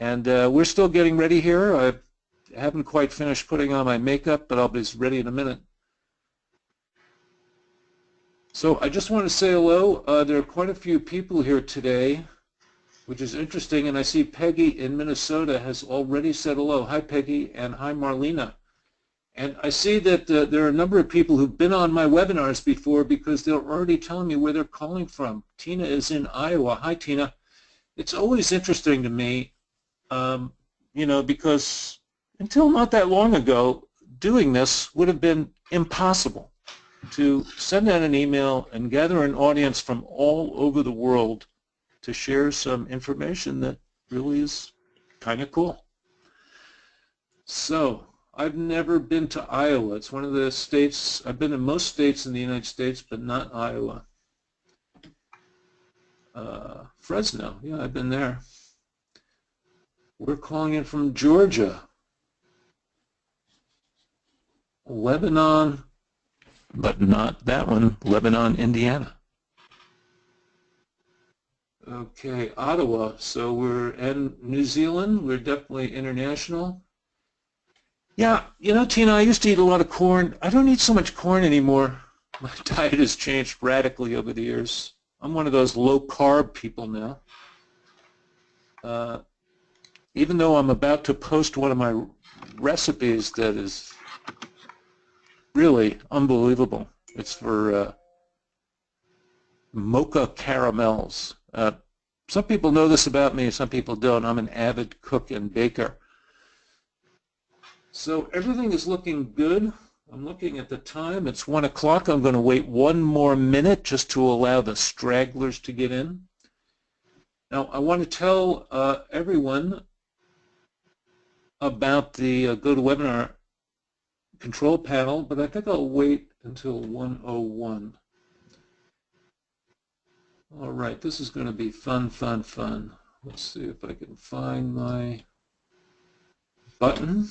And we're still getting ready here. I haven't quite finished putting on my makeup, but I'll be ready in a minute. So I just want to say hello. There are quite a few people here today, which is interesting. And I see Peggy in Minnesota has already said hello. Hi, Peggy, and hi, Marlena. And I see that there are a number of people who've been on my webinars before because they're already telling me where they're calling from. Tina is in Iowa. Hi, Tina. It's always interesting to me, you know, because until not that long ago, doing this would have been impossible. To send out an email and gather an audience from all over the world to share some information that really is kind of cool. So I've never been to Iowa. It's one of the states, I've been in most states in the United States, but not Iowa. Fresno, yeah, I've been there. We're calling in from Georgia. Lebanon, but not that one, Lebanon, Indiana. Okay, Ottawa, so we're in New Zealand, we're definitely international. Yeah, you know, Tina, I used to eat a lot of corn. I don't eat so much corn anymore. My diet has changed radically over the years. I'm one of those low-carb people now. Even though I'm about to post one of my recipes that is really unbelievable. It's for mocha caramels. Some people know this about me, some people don't. I'm an avid cook and baker. So everything is looking good. I'm looking at the time. It's 1 o'clock. I'm going to wait one more minute just to allow the stragglers to get in. Now, I want to tell everyone about the GoToWebinar control panel, but I think I'll wait until 1:01. All right, this is going to be fun, fun, fun. Let's see if I can find my button.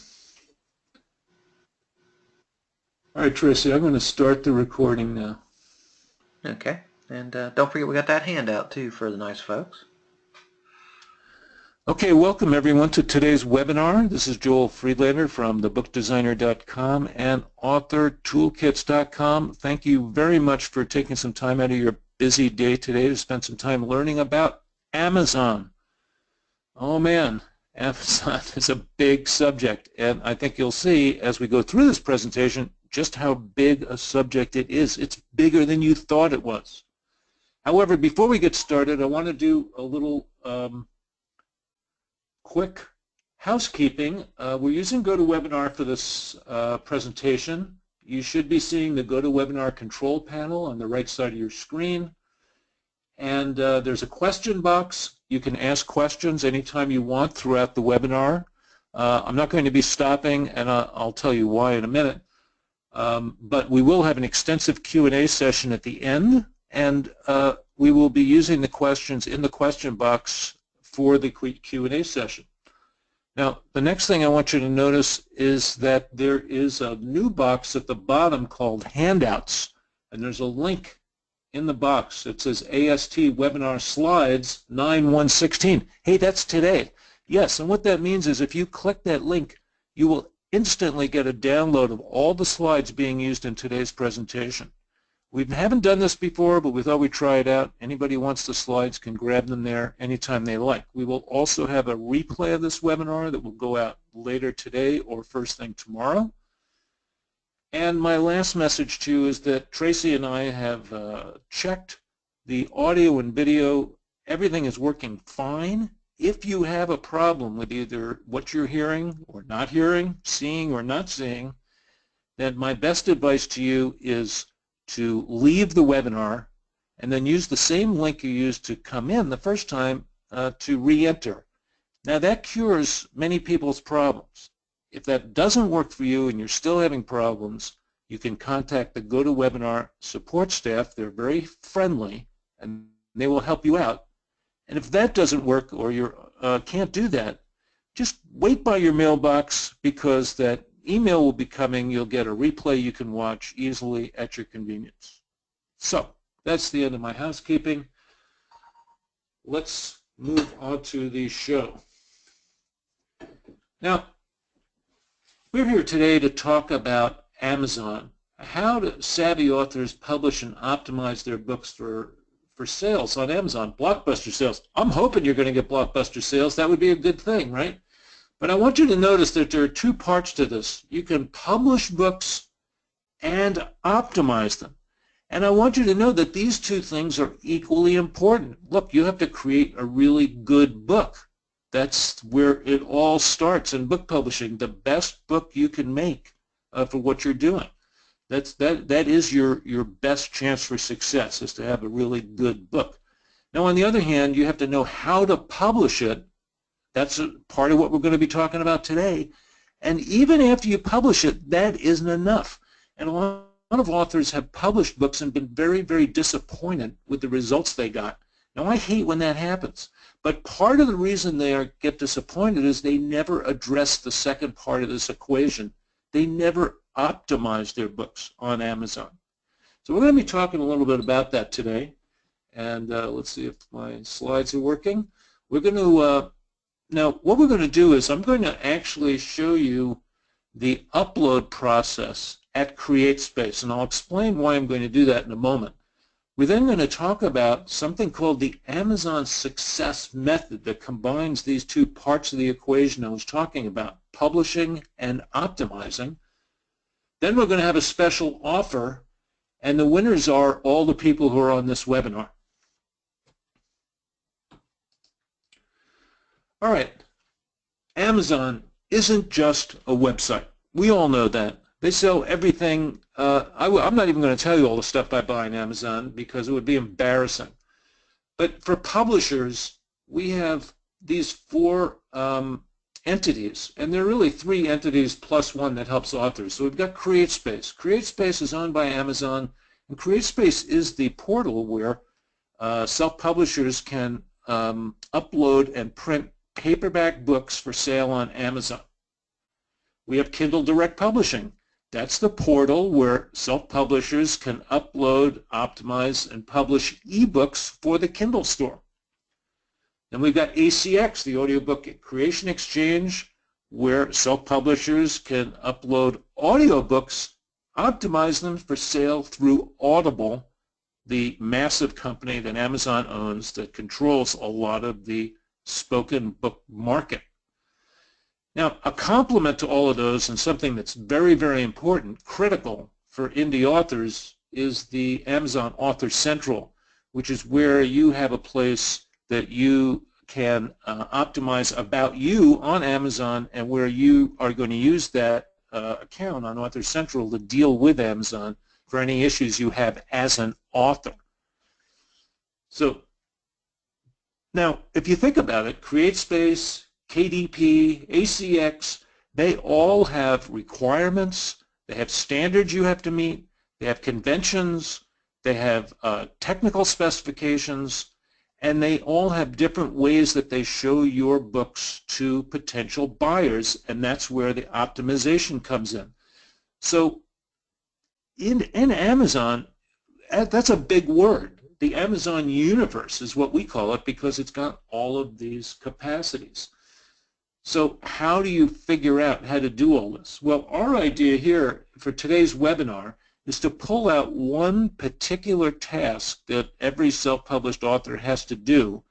All right, Tracy, I'm going to start the recording now. Okay, and don't forget we got that handout too for the nice folks. Okay, welcome everyone to today's webinar. This is Joel Friedlander from thebookdesigner.com and authortoolkits.com. Thank you very much for taking some time out of your busy day today to spend some time learning about Amazon. Oh man, Amazon is a big subject, and I think you'll see as we go through this presentation just how big a subject it is. It's bigger than you thought it was. However, before we get started, I want to do a little quick housekeeping. We're using GoToWebinar for this presentation. You should be seeing the GoToWebinar control panel on the right side of your screen. And there's a question box. You can ask questions anytime you want throughout the webinar. I'm not going to be stopping, and I'll tell you why in a minute. But we will have an extensive Q&A session at the end, and we will be using the questions in the question box for the Q&A session. Now, the next thing I want you to notice is that there is a new box at the bottom called Handouts, and there's a link in the box. It says AST Webinar Slides 9/1/16. Hey, that's today. Yes, and what that means is if you click that link, you will instantly get a download of all the slides being used in today's presentation. We haven't done this before, but we thought we'd try it out. Anybody who wants the slides can grab them there anytime they like. We will also have a replay of this webinar that will go out later today or first thing tomorrow. And my last message to you is that Tracy and I have checked the audio and video. Everything is working fine. If you have a problem with either what you're hearing or not hearing, seeing or not seeing, then my best advice to you is to leave the webinar and then use the same link you used to come in the first time to re-enter. Now that cures many people's problems. If that doesn't work for you and you're still having problems, you can contact the GoToWebinar support staff. They're very friendly and they will help you out. And if that doesn't work or you can't do that, just wait by your mailbox because that email will be coming. You'll get a replay you can watch easily at your convenience. So that's the end of my housekeeping. Let's move on to the show. Now, we're here today to talk about Amazon. How do savvy authors publish and optimize their books for sales on Amazon? Blockbuster sales. I'm hoping you're going to get blockbuster sales. That would be a good thing, right? But I want you to notice that there are two parts to this. You can publish books and optimize them. And I want you to know that these two things are equally important. Look, you have to create a really good book. That's where it all starts in book publishing. The best book you can make for what you're doing. That is your best chance for success, is to have a really good book. Now, on the other hand, you have to know how to publish it. That's a part of what we're going to be talking about today. And even after you publish it, that isn't enough. And a lot of authors have published books and been very, very disappointed with the results they got. Now, I hate when that happens. But part of the reason they get disappointed is they never address the second part of this equation. They never optimize their books on Amazon. So we're going to be talking a little bit about that today. And let's see if my slides are working. We're going to, now what we're going to do is I'm going to actually show you the upload process at CreateSpace, and I'll explain why I'm going to do that in a moment. We're then going to talk about something called the Amazon Success Method that combines these two parts of the equation I was talking about, publishing and optimizing. Then we're going to have a special offer, and the winners are all the people who are on this webinar. All right, Amazon isn't just a website. We all know that. They sell everything. I'm not even going to tell you all the stuff I buy on Amazon because it would be embarrassing. But for publishers, we have these four entities, and there are really three entities plus one that helps authors. So we've got CreateSpace. CreateSpace is owned by Amazon, and CreateSpace is the portal where self-publishers can upload and print paperback books for sale on Amazon. We have Kindle Direct Publishing. That's the portal where self-publishers can upload, optimize, and publish ebooks for the Kindle store. Then we've got ACX, the Audiobook Creation Exchange, where self-publishers can upload audiobooks, optimize them for sale through Audible, the massive company that Amazon owns that controls a lot of the spoken book market. Now, a complement to all of those, and something that's very, very important, critical for indie authors, is the Amazon Author Central, which is where you have a place that you can optimize about you on Amazon, and where you are going to use that account on Author Central to deal with Amazon for any issues you have as an author. So now, if you think about it, CreateSpace, KDP, ACX, they all have requirements, they have standards you have to meet, they have conventions, they have technical specifications, and they all have different ways that they show your books to potential buyers, and that's where the optimization comes in. So in Amazon, that's a big word. The Amazon universe is what we call it because it's got all of these capacities. So how do you figure out how to do all this? Well, our idea here for today's webinar is to pull out one particular task that every self-published author has to do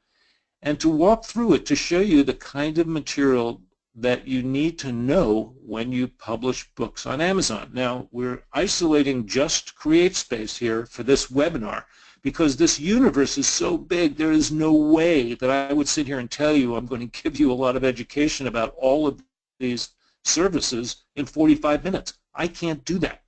and to walk through it to show you the kind of material that you need to know when you publish books on Amazon. Now, we're isolating just CreateSpace here for this webinar, because this universe is so big, there is no way that I would sit here and tell you I'm going to give you a lot of education about all of these services in 45 minutes. I can't do that.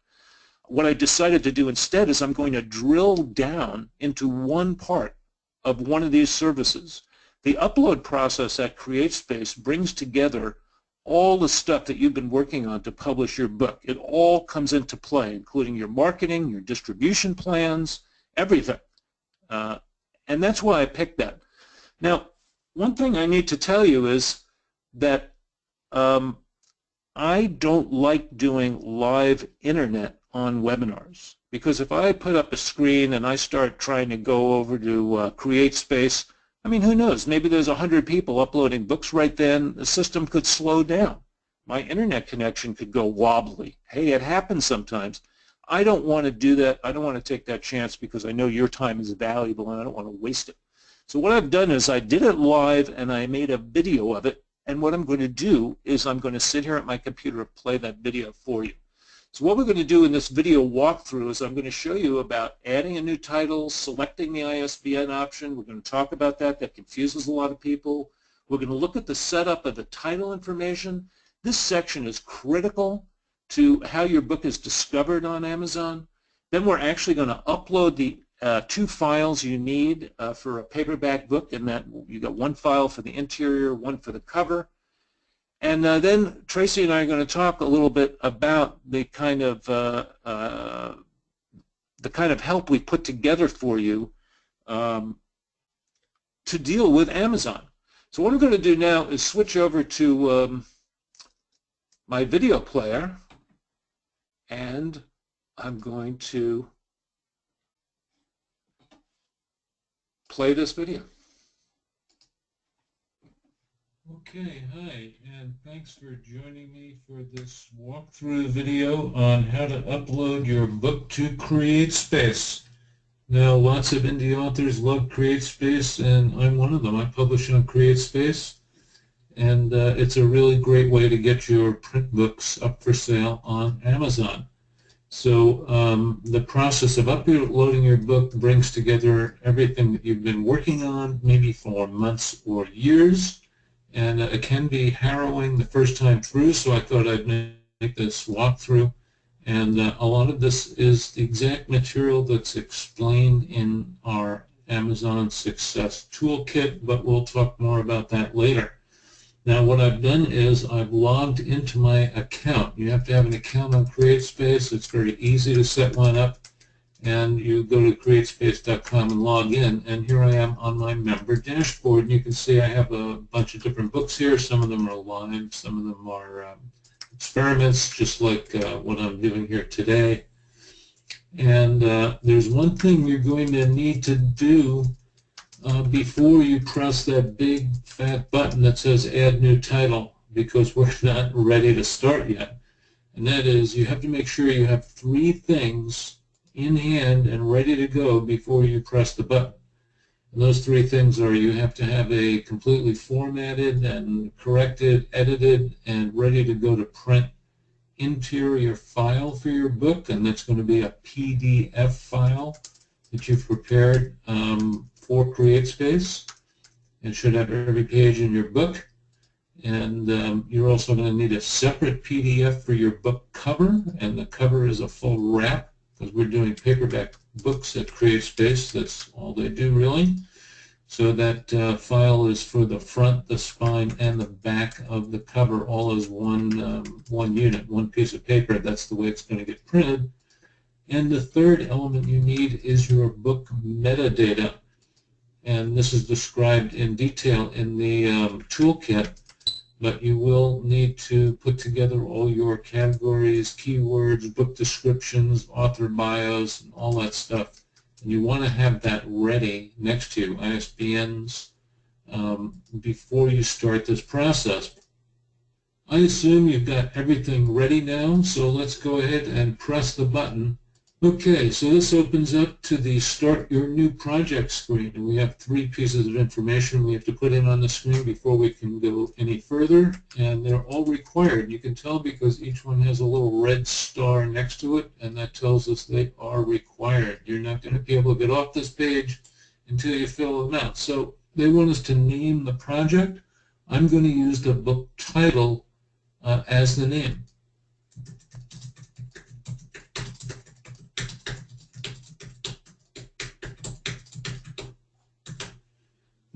What I decided to do instead is I'm going to drill down into one part of one of these services. The upload process at CreateSpace brings together all the stuff that you've been working on to publish your book. It all comes into play, including your marketing, your distribution plans, everything. And that's why I picked that. Now, one thing I need to tell you is that I don't like doing live internet on webinars, because if I put up a screen and I start trying to go over to CreateSpace, I mean, who knows? Maybe there's 100 people uploading books right then. The system could slow down. my internet connection could go wobbly. Hey, it happens sometimes. I don't want to do that. I don't want to take that chance because I know your time is valuable and I don't want to waste it. So what I've done is I did it live and I made a video of it. And what I'm going to do is I'm going to sit here at my computer and play that video for you. So what we're going to do in this video walkthrough is I'm going to show you about adding a new title, selecting the ISBN option. We're going to talk about that. That confuses a lot of people. We're going to look at the setup of the title information. This section is critical to how your book is discovered on Amazon. Then we're actually going to upload the 2 files you need for a paperback book, and that you got 1 file for the interior, 1 for the cover. And then Tracy and I are going to talk a little bit about the kind of help we put together for you to deal with Amazon. So what I'm going to do now is switch over to my video player, and I'm going to play this video. Okay, hi, and thanks for joining me for this walkthrough video on how to upload your book to CreateSpace. Now, lots of indie authors love CreateSpace, and I'm one of them. I publish on CreateSpace, and it's a really great way to get your print books up for sale on Amazon. So the process of uploading your book brings together everything that you've been working on, maybe for months or years. And it can be harrowing the first time through, so I thought I'd make this walkthrough. And a lot of this is the exact material that's explained in our Amazon Success Toolkit, but we'll talk more about that later. Now what I've done is I've logged into my account. You have to have an account on CreateSpace. It's very easy to set one up. And you go to CreateSpace.com and log in, and here I am on my member dashboard. And you can see I have a bunch of different books here. Some of them are live, some of them are experiments, just like what I'm doing here today. And there's one thing you're going to need to do before you press that big fat button that says Add New Title, because we're not ready to start yet. And that is, you have to make sure you have 3 things in hand and ready to go before you press the button. And those 3 things are: you have to have a completely formatted and corrected, edited, and ready to go to print interior file for your book, and that's going to be a PDF file that you've prepared for CreateSpace. It should have every page in your book. And you're also going to need a separate PDF for your book cover, and the cover is a full wrap, because we're doing paperback books at CreateSpace. That's all they do, really. So that file is for the front, the spine, and the back of the cover, all as one unit, one piece of paper. That's the way it's going to get printed. And the third element you need is your book metadata. And this is described in detail in the toolkit. But you will need to put together all your categories, keywords, book descriptions, author bios, and all that stuff. And you want to have that ready next to you, ISBNs, before you start this process. I assume you've got everything ready now, so let's go ahead and press the button. Okay, so this opens up to the Start Your New Project screen, and we have 3 pieces of information we have to put in on the screen before we can go any further, and they're all required. You can tell because each one has a little red star next to it, and that tells us they are required. You're not going to be able to get off this page until you fill them out. So they want us to name the project. I'm going to use the book title as the name.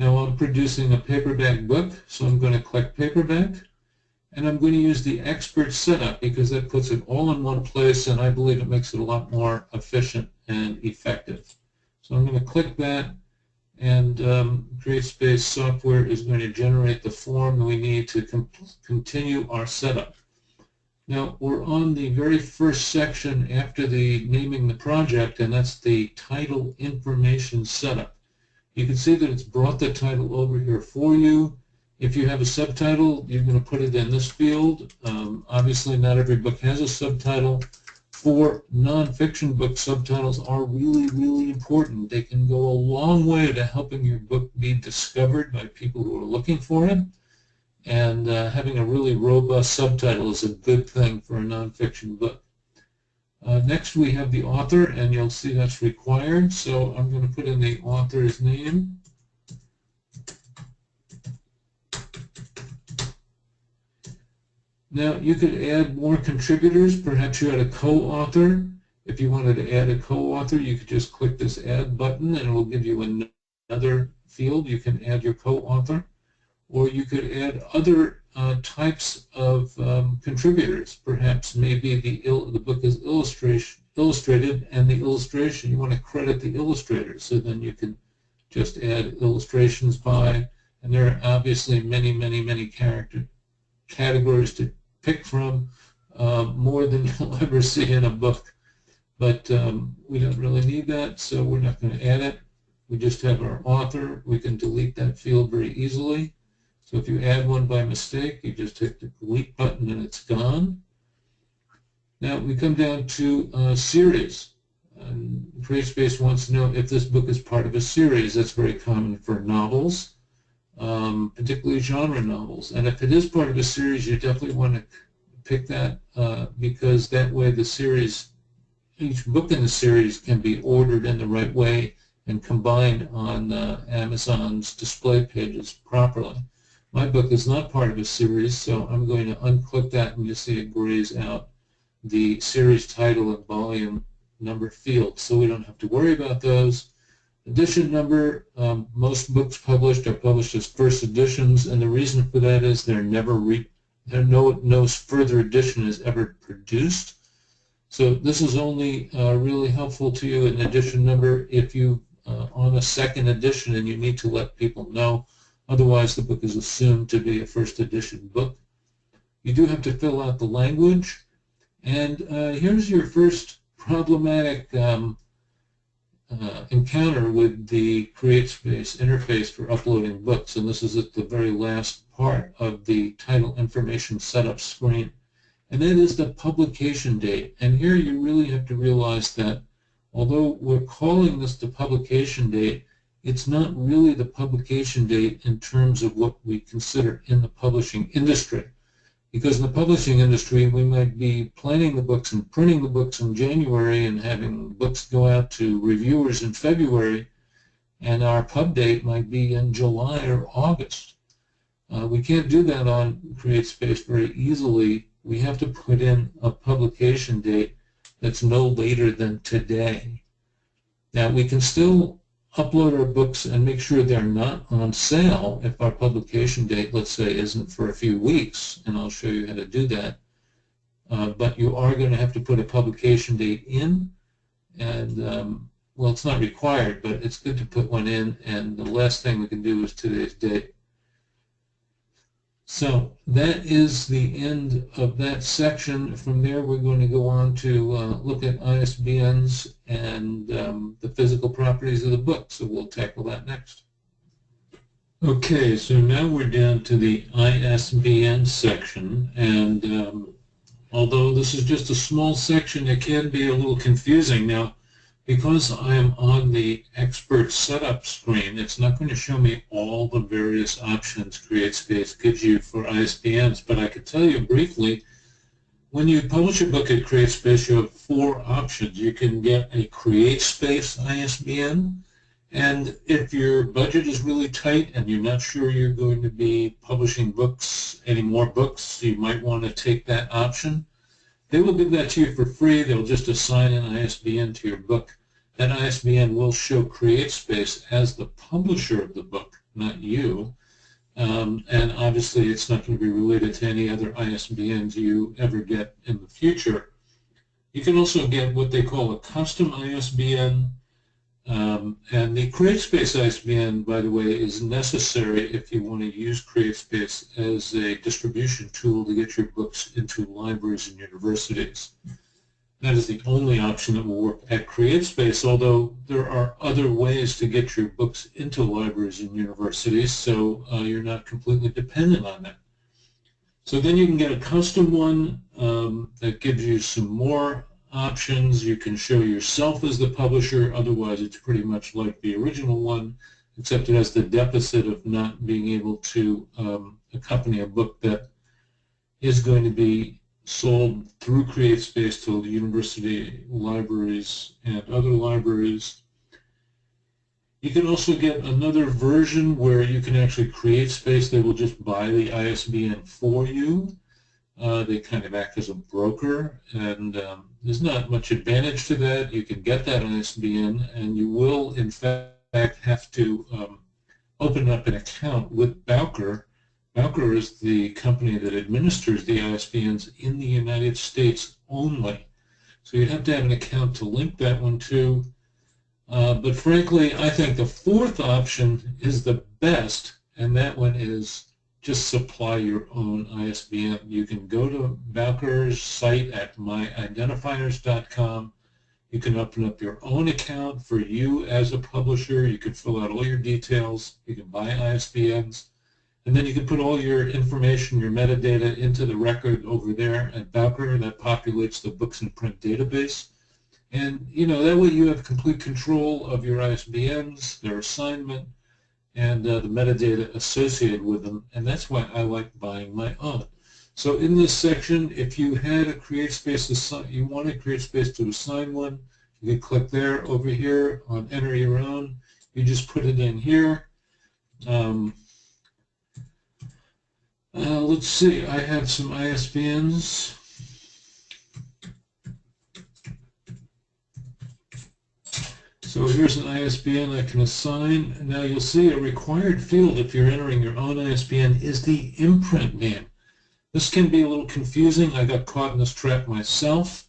Now I'm producing a paperback book, so I'm going to click paperback, and I'm going to use the expert setup because that puts it all in one place, and I believe it makes it a lot more efficient and effective. So I'm going to click that, and CreateSpace software is going to generate the form we need to continue our setup. Now we're on the very first section after the naming the project, and that's the title information setup. You can see that it's brought the title over here for you. If you have a subtitle, you're going to put it in this field. Obviously, not every book has a subtitle. For nonfiction books, subtitles are really, really important. They can go a long way to helping your book be discovered by people who are looking for it. And having a really robust subtitle is a good thing for a nonfiction book. Next, we have the author, and you'll see that's required. So I'm going to put in the author's name. Now, you could add more contributors. Perhaps you had a co-author. If you wanted to add a co-author, you could just click this Add button, and it will give you another field. You can add your co-author. Or you could add other types of contributors. Perhaps maybe the book is illustrated, and the illustration, you want to credit the illustrator. So then you can just add illustrations by, and there are obviously many, many, many categories to pick from, more than you'll ever see in a book. But we don't really need that, so we're not going to add it. We just have our author. We can delete that field very easily. So if you add one by mistake, you just hit the delete button and it's gone. Now we come down to series. CreateSpace wants to know if this book is part of a series. That's very common for novels, particularly genre novels. And if it is part of a series, you definitely want to pick that because that way the series, each book in the series can be ordered in the right way and combined on Amazon's display pages properly. My book is not part of a series, so I'm going to unclick that, and you'll see it grays out the series title and volume number field, so we don't have to worry about those. Edition number, most books published are published as first editions, and the reason for that is no further edition is ever produced. So this is only really helpful to you in edition number if you on a second edition and you need to let people know. Otherwise, the book is assumed to be a first edition book. You do have to fill out the language. And here's your first problematic encounter with the CreateSpace interface for uploading books. And this is at the very last part of the title information setup screen. And that is the publication date. And here you really have to realize that although we're calling this the publication date, it's not really the publication date in terms of what we consider in the publishing industry. Because in the publishing industry, we might be planning the books and printing the books in January and having books go out to reviewers in February, and our pub date might be in July or August. We can't do that on CreateSpace very easily. We have to put in a publication date that's no later than today. Now, we can still upload our books and make sure they're not on sale if our publication date, let's say, isn't for a few weeks, and I'll show you how to do that. But you are going to have to put a publication date in, and well, it's not required, but it's good to put one in, and the last thing we can do is today's date. So that is the end of that section. From there, we're going to go on to look at ISBNs and the physical properties of the book. So we'll tackle that next. Okay, so now we're down to the ISBN section. And although this is just a small section, it can be a little confusing. Now, because I am on the expert setup screen, it's not going to show me all the various options CreateSpace gives you for ISBNs, but I could tell you briefly, when you publish a book at CreateSpace, you have 4 options. You can get a CreateSpace ISBN, and if your budget is really tight and you're not sure you're going to be publishing books, any more books, you might want to take that option. They will give that to you for free. They'll just assign an ISBN to your book. That ISBN will show CreateSpace as the publisher of the book, not you. And obviously, it's not going to be related to any other ISBNs you ever get in the future. You can also get what they call a custom ISBN. And the CreateSpace ISBN, by the way, is necessary if you want to use CreateSpace as a distribution tool to get your books into libraries and universities. That is the only option that will work at CreateSpace, although there are other ways to get your books into libraries and universities, so you're not completely dependent on that. So then you can get a custom one that gives you some more options. You can show yourself as the publisher, otherwise it's pretty much like the original one, except it has the deficit of not being able to accompany a book that is going to be sold through CreateSpace to university libraries and other libraries. You can also get another version where you can actually CreateSpace. They will just buy the ISBN for you. They kind of act as a broker, and there's not much advantage to that. You can get that ISBN, and you will, in fact, have to open up an account with Bowker. Bowker is the company that administers the ISBNs in the United States only. So you'd have to have an account to link that one to. But frankly, I think the fourth option is the best, and that one is just supply your own ISBN. You can go to Bowker's site at myidentifiers.com. You can open up your own account for you as a publisher. You can fill out all your details. You can buy ISBNs. And then you can put all your information, your metadata, into the record over there at Bowker. That populates the books and print database. And, that way you have complete control of your ISBNs, their assignment, and the metadata associated with them. And that's why I like buying my own. So in this section, if you had a CreateSpace, you wanted CreateSpace to assign one, you can click there. Over here on Enter Your Own. You just put it in here. Let's see, I have some ISBNs. So here's an ISBN I can assign. Now you'll see a required field if you're entering your own ISBN is the imprint name. This can be a little confusing. I got caught in this trap myself.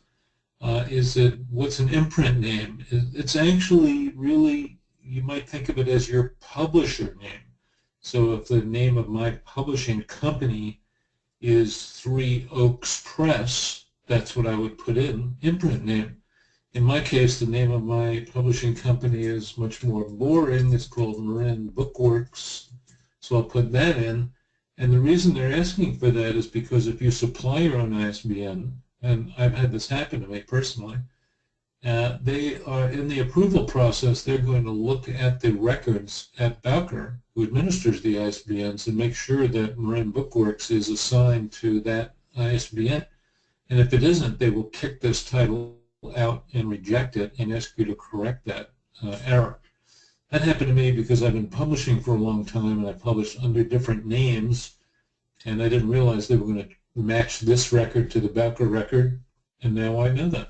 What's an imprint name? It's actually really, you might think of it as your publisher name. So if the name of my publishing company is Three Oaks Press, that's what I would put in, imprint name. In my case, the name of my publishing company is much more boring. It's called Marin Bookworks, so I'll put that in. And the reason they're asking for that is because if you supply your own ISBN, and I've had this happen to me personally, they are in the approval process. They're going to look at the records at Bowker, who administers the ISBNs, and make sure that Marin Bookworks is assigned to that ISBN. And if it isn't, they will kick this title out and reject it and ask you to correct that error. That happened to me because I've been publishing for a long time, and I published under different names, and I didn't realize they were going to match this record to the Bowker record, and now I know that.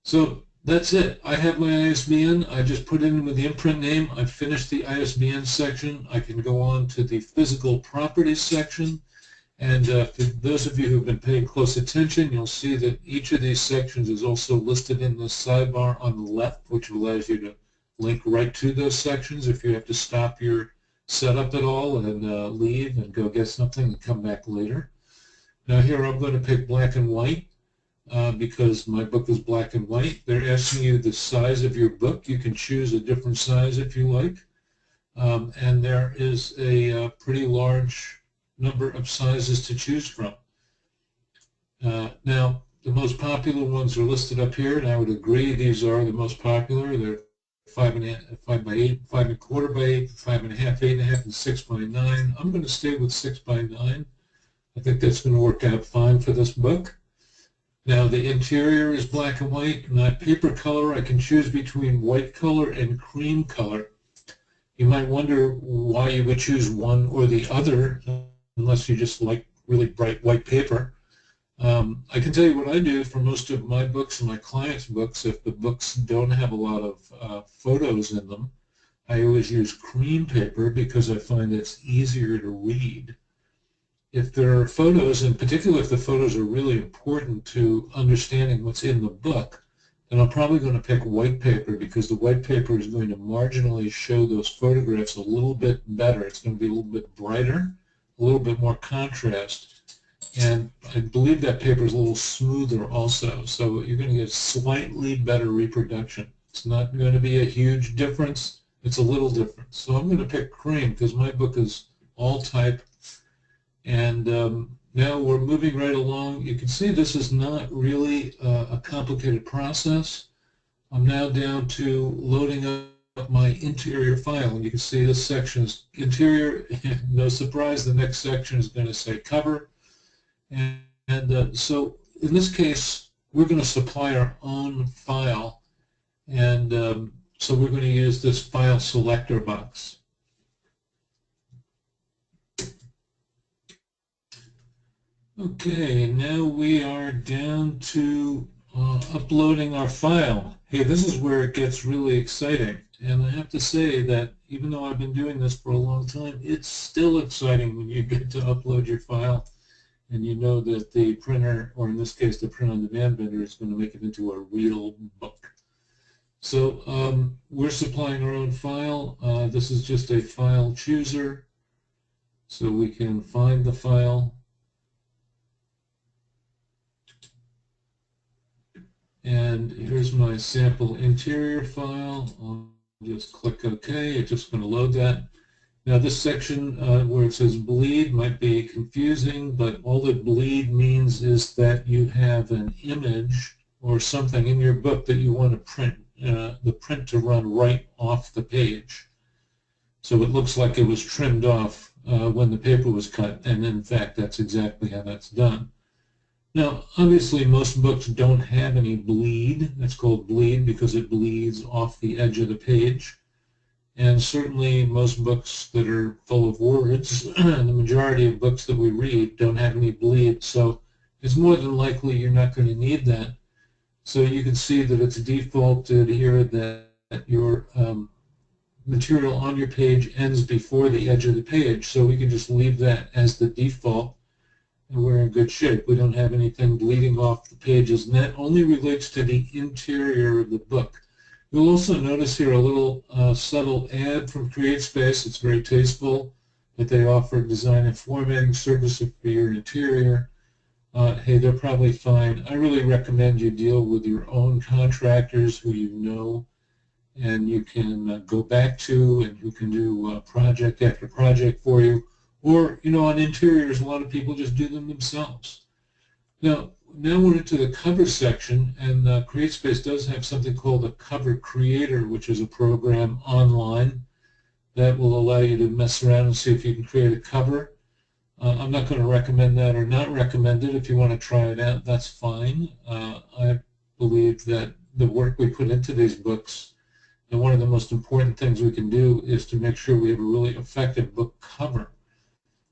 So that's it. I have my ISBN. I just put it in with the imprint name. I've finished the ISBN section. I can go on to the physical properties section. And for those of you who have been paying close attention, you'll see that each of these sections is also listed in the sidebar on the left, which allows you to link right to those sections if you have to stop your setup at all and leave and go get something and come back later. Now here I'm going to pick black and white. Because my book is black and white. They're asking you the size of your book. You can choose a different size if you like. And there is a pretty large number of sizes to choose from. Now, the most popular ones are listed up here, and I would agree these are the most popular. They're 5 by 8, 5 1/4 by 8, 5 1/2, 8 1/2, and 6 by 9. I'm going to stay with 6 by 9. I think that's going to work out fine for this book. Now the interior is black and white. My paper color, I can choose between white color and cream color. You might wonder why you would choose one or the other unless you just like really bright white paper. I can tell you what I do for most of my books and my clients' books. If the books don't have a lot of photos in them, I always use cream paper because I find it's easier to read. If there are photos, in particular if the photos are really important to understanding what's in the book, then I'm probably going to pick white paper because the white paper is going to marginally show those photographs a little bit better. It's going to be a little bit brighter, a little bit more contrast. And I believe that paper is a little smoother also, so you're going to get slightly better reproduction. It's not going to be a huge difference. It's a little different. So I'm going to pick cream because my book is all type. And now we're moving right along. You can see this is not really a complicated process. I'm now down to loading up my interior file. And you can see this section is interior. No surprise, the next section is going to say cover. So in this case, we're going to supply our own file. And so we're going to use this file selector box. Okay, now we are down to uploading our file. Hey, this is where it gets really exciting. And I have to say that even though I've been doing this for a long time, it's still exciting when you get to upload your file and you know that the printer, or in this case the print-on-demand vendor, is going to make it into a real book. So we're supplying our own file. This is just a file chooser, so we can find the file. And here's my sample interior file. I'll just click OK. It's just going to load that. Now this section where it says bleed might be confusing, but all that bleed means is that you have an image or something in your book that you want to print, the print to run right off the page. So it looks like it was trimmed off when the paper was cut, and in fact that's exactly how that's done. Now, obviously, most books don't have any bleed. That's called bleed because it bleeds off the edge of the page. And certainly, most books that are full of words, the majority of books that we read don't have any bleed. So it's more than likely you're not going to need that. So you can see that it's defaulted here that your material on your page ends before the edge of the page. So we can just leave that as the default. And we're in good shape. We don't have anything bleeding off the pages, and that only relates to the interior of the book. You'll also notice here a little subtle ad from CreateSpace. It's very tasteful that they offer design and formatting services for your interior. Hey, they're probably fine. I really recommend you deal with your own contractors who you know and you can go back to and who can do project after project for you. Or, you know, on interiors, a lot of people just do them themselves. Now we're into the cover section, and CreateSpace does have something called a cover creator, which is a program online that will allow you to mess around and see if you can create a cover. I'm not going to recommend that or not recommend it. If you want to try it out, that's fine. I believe that the work we put into these books, and one of the most important things we can do is to make sure we have a really effective book cover.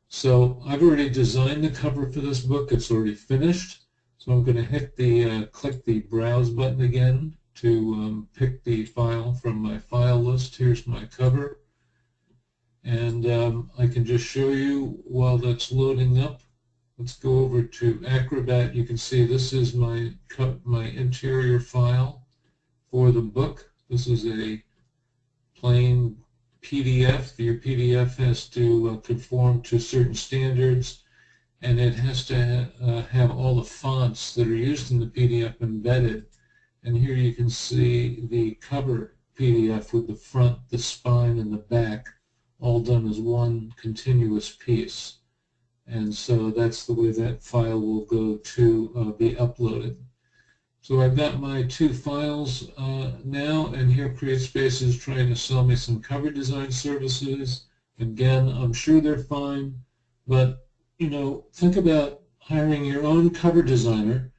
So I've already designed the cover for this book. It's already finished. So I'm going to hit the click the Browse button again to pick the file from my file list. Here's my cover. And I can just show you while that's loading up. Let's go over to Acrobat. You can see this is my interior file for the book. This is a plain PDF. Your PDF has to conform to certain standards, and it has to have all the fonts that are used in the PDF embedded. And here you can see the cover PDF with the front, the spine, and the back all done as one continuous piece. And so that's the way that file will go to be uploaded. So I've got my two files now, and here CreateSpace is trying to sell me some cover design services. Again, I'm sure they're fine, but you know, think about hiring your own cover designer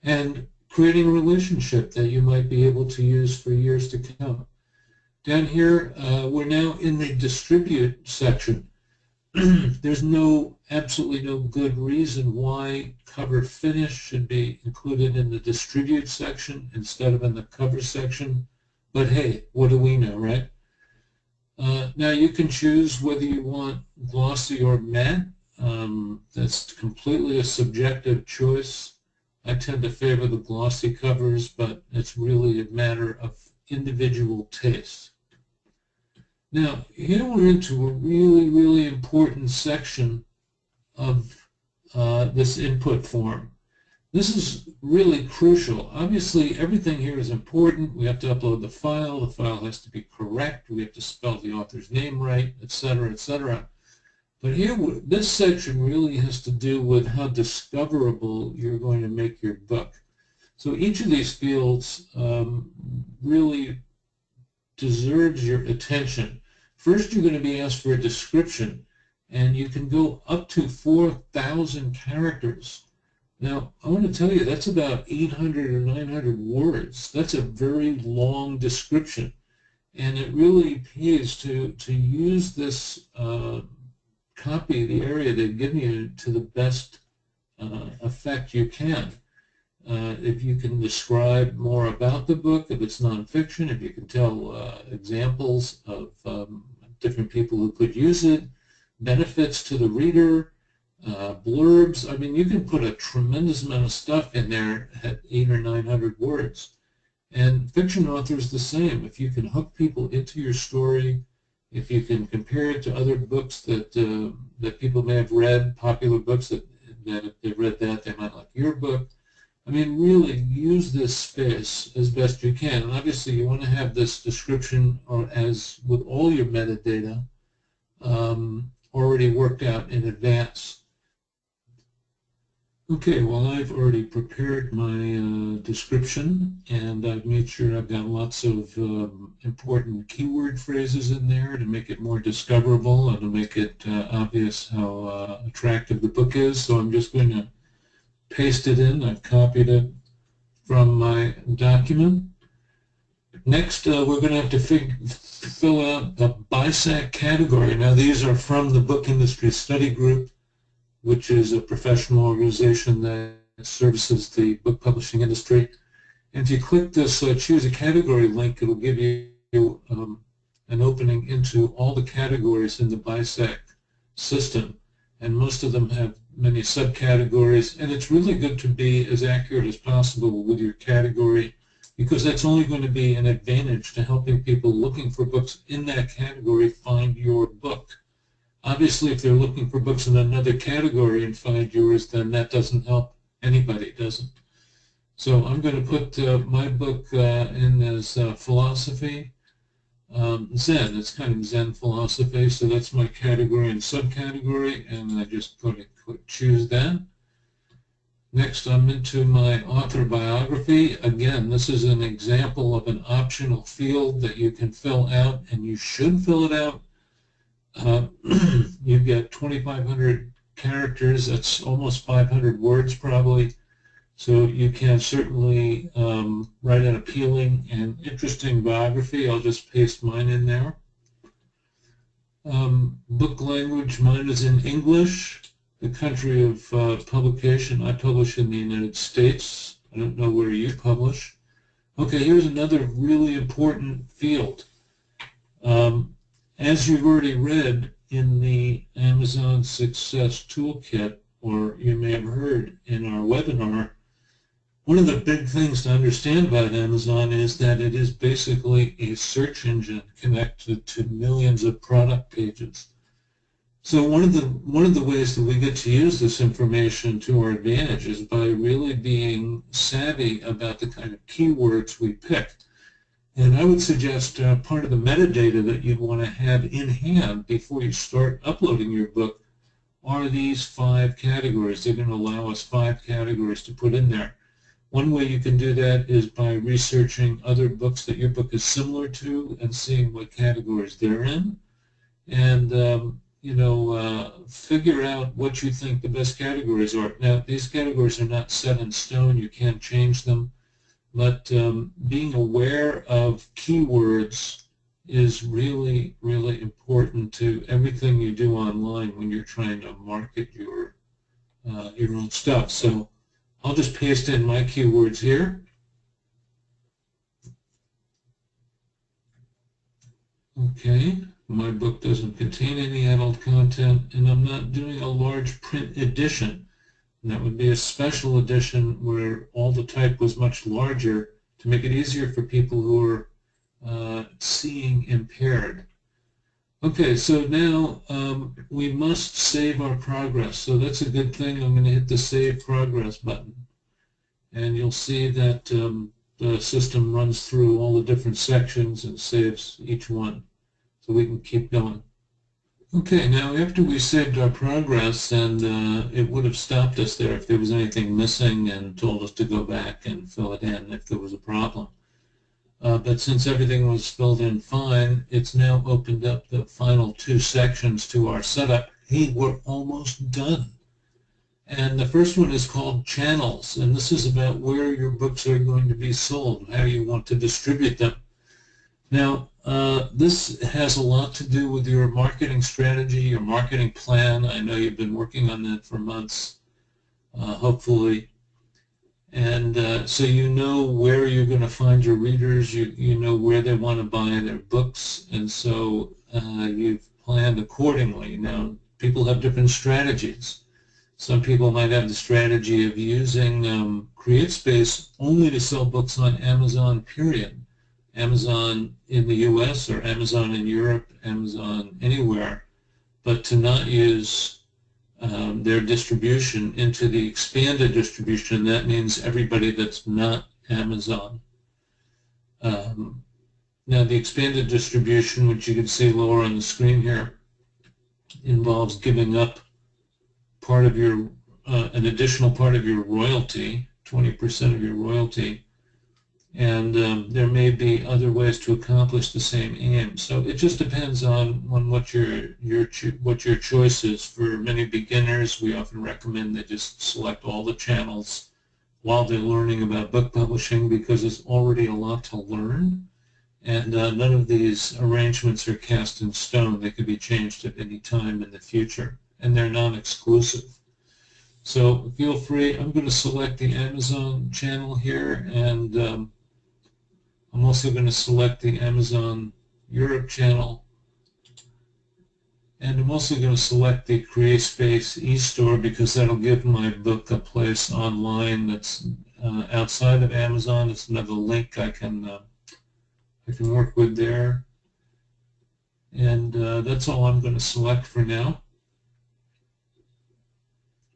and creating a relationship that you might be able to use for years to come. Down here, we're now in the distribute section. There's absolutely no good reason why cover finish should be included in the distribute section instead of in the cover section. But hey, what do we know, right? Now you can choose whether you want glossy or matte. That's completely a subjective choice. I tend to favor the glossy covers, but it's really a matter of individual taste. Now, here we're into a really, really important section of this input form. This is really crucial. Obviously, everything here is important. We have to upload the file. The file has to be correct. We have to spell the author's name right, etc., etc. But here, this section really has to do with how discoverable you're going to make your book. So each of these fields really deserves your attention. First, you're going to be asked for a description, and you can go up to 4,000 characters. Now, I want to tell you, that's about 800 or 900 words. That's a very long description, and it really pays to use this copy, the area they've given you, to the best effect you can. If you can describe more about the book, if it's nonfiction, if you can tell examples of different people who could use it, benefits to the reader, blurbs. I mean, you can put a tremendous amount of stuff in there at 800 or 900 words. And fiction authors the same. If you can hook people into your story, if you can compare it to other books that that people may have read, popular books that if they read that, they might like your book. I mean, really use this space as best you can. And obviously, you want to have this description, or as with all your metadata, already worked out in advance. Okay, well, I've already prepared my description, and I've made sure I've got lots of important keyword phrases in there to make it more discoverable and to make it obvious how attractive the book is. So I'm just going to paste it in. I've copied it from my document. Next, we're going to have to fill out the BISAC category. Now, these are from the Book Industry Study Group, which is a professional organization that services the book publishing industry. And if you click this choose a category link, it will give you an opening into all the categories in the BISAC system. And most of them have many subcategories. And it's really good to be as accurate as possible with your category, because that's only going to be an advantage to helping people looking for books in that category find your book. Obviously, if they're looking for books in another category and find yours, then that doesn't help anybody, does it? So I'm going to put my book in as philosophy, Zen. It's kind of Zen philosophy, so that's my category and subcategory, and I just click choose that. Next, I'm into my author biography. Again, this is an example of an optional field that you can fill out, and you should fill it out. You've got 2,500 characters. That's almost 500 words probably. So you can certainly write an appealing and interesting biography. I'll just paste mine in there. Book language, mine is in English. The country of publication, I publish in the United States. I don't know where you publish. Okay, here's another really important field. As you've already read in the Amazon Success Toolkit, or you may have heard in our webinar, one of the big things to understand about Amazon is that it is basically a search engine connected to millions of product pages. So one of the ways that we get to use this information to our advantage is by really being savvy about the kind of keywords we pick. And I would suggest part of the metadata that you'd want to have in hand before you start uploading your book are these 5 categories. They're going to allow us 5 categories to put in there. One way you can do that is by researching other books that your book is similar to and seeing what categories they're in. And figure out what you think the best categories are. Now, these categories are not set in stone. You can't change them. But being aware of keywords is really, really important to everything you do online when you're trying to market your own stuff. So I'll just paste in my keywords here. Okay, my book doesn't contain any adult content, and I'm not doing a large print edition. And that would be a special edition where all the type was much larger to make it easier for people who are seeing impaired. Okay, so now we must save our progress. So that's a good thing. I'm going to hit the Save Progress button. And you'll see that the system runs through all the different sections and saves each one. So we can keep going. Okay, now after we saved our progress, and it would have stopped us there if there was anything missing and told us to go back and fill it in if there was a problem. But since everything was filled in fine, it's now opened up the final two sections to our setup. Hey, we're almost done. And the first one is called Channels, and this is about where your books are going to be sold, how you want to distribute them. Now, this has a lot to do with your marketing strategy, your marketing plan. I know you've been working on that for months, hopefully. And so you know where you're going to find your readers, you know where they want to buy their books, and so you've planned accordingly. Now, people have different strategies. Some people might have the strategy of using CreateSpace only to sell books on Amazon, period. Amazon in the US or Amazon in Europe, Amazon anywhere, but to not use their distribution into the expanded distribution. That means everybody that's not Amazon. Now the expanded distribution, which you can see lower on the screen here, involves giving up part of your, an additional part of your royalty, 20% of your royalty, and there may be other ways to accomplish the same aim. So it just depends on what your choice is. For many beginners, we often recommend they just select all the channels while they're learning about book publishing, because there's already a lot to learn, and none of these arrangements are cast in stone. They could be changed at any time in the future, and they're non-exclusive. So feel free. I'm going to select the Amazon channel here, and I'm also going to select the Amazon Europe channel, and I'm also going to select the CreateSpace e-store because that'll give my book a place online that's outside of Amazon. It's another link I can work with there, and that's all I'm going to select for now.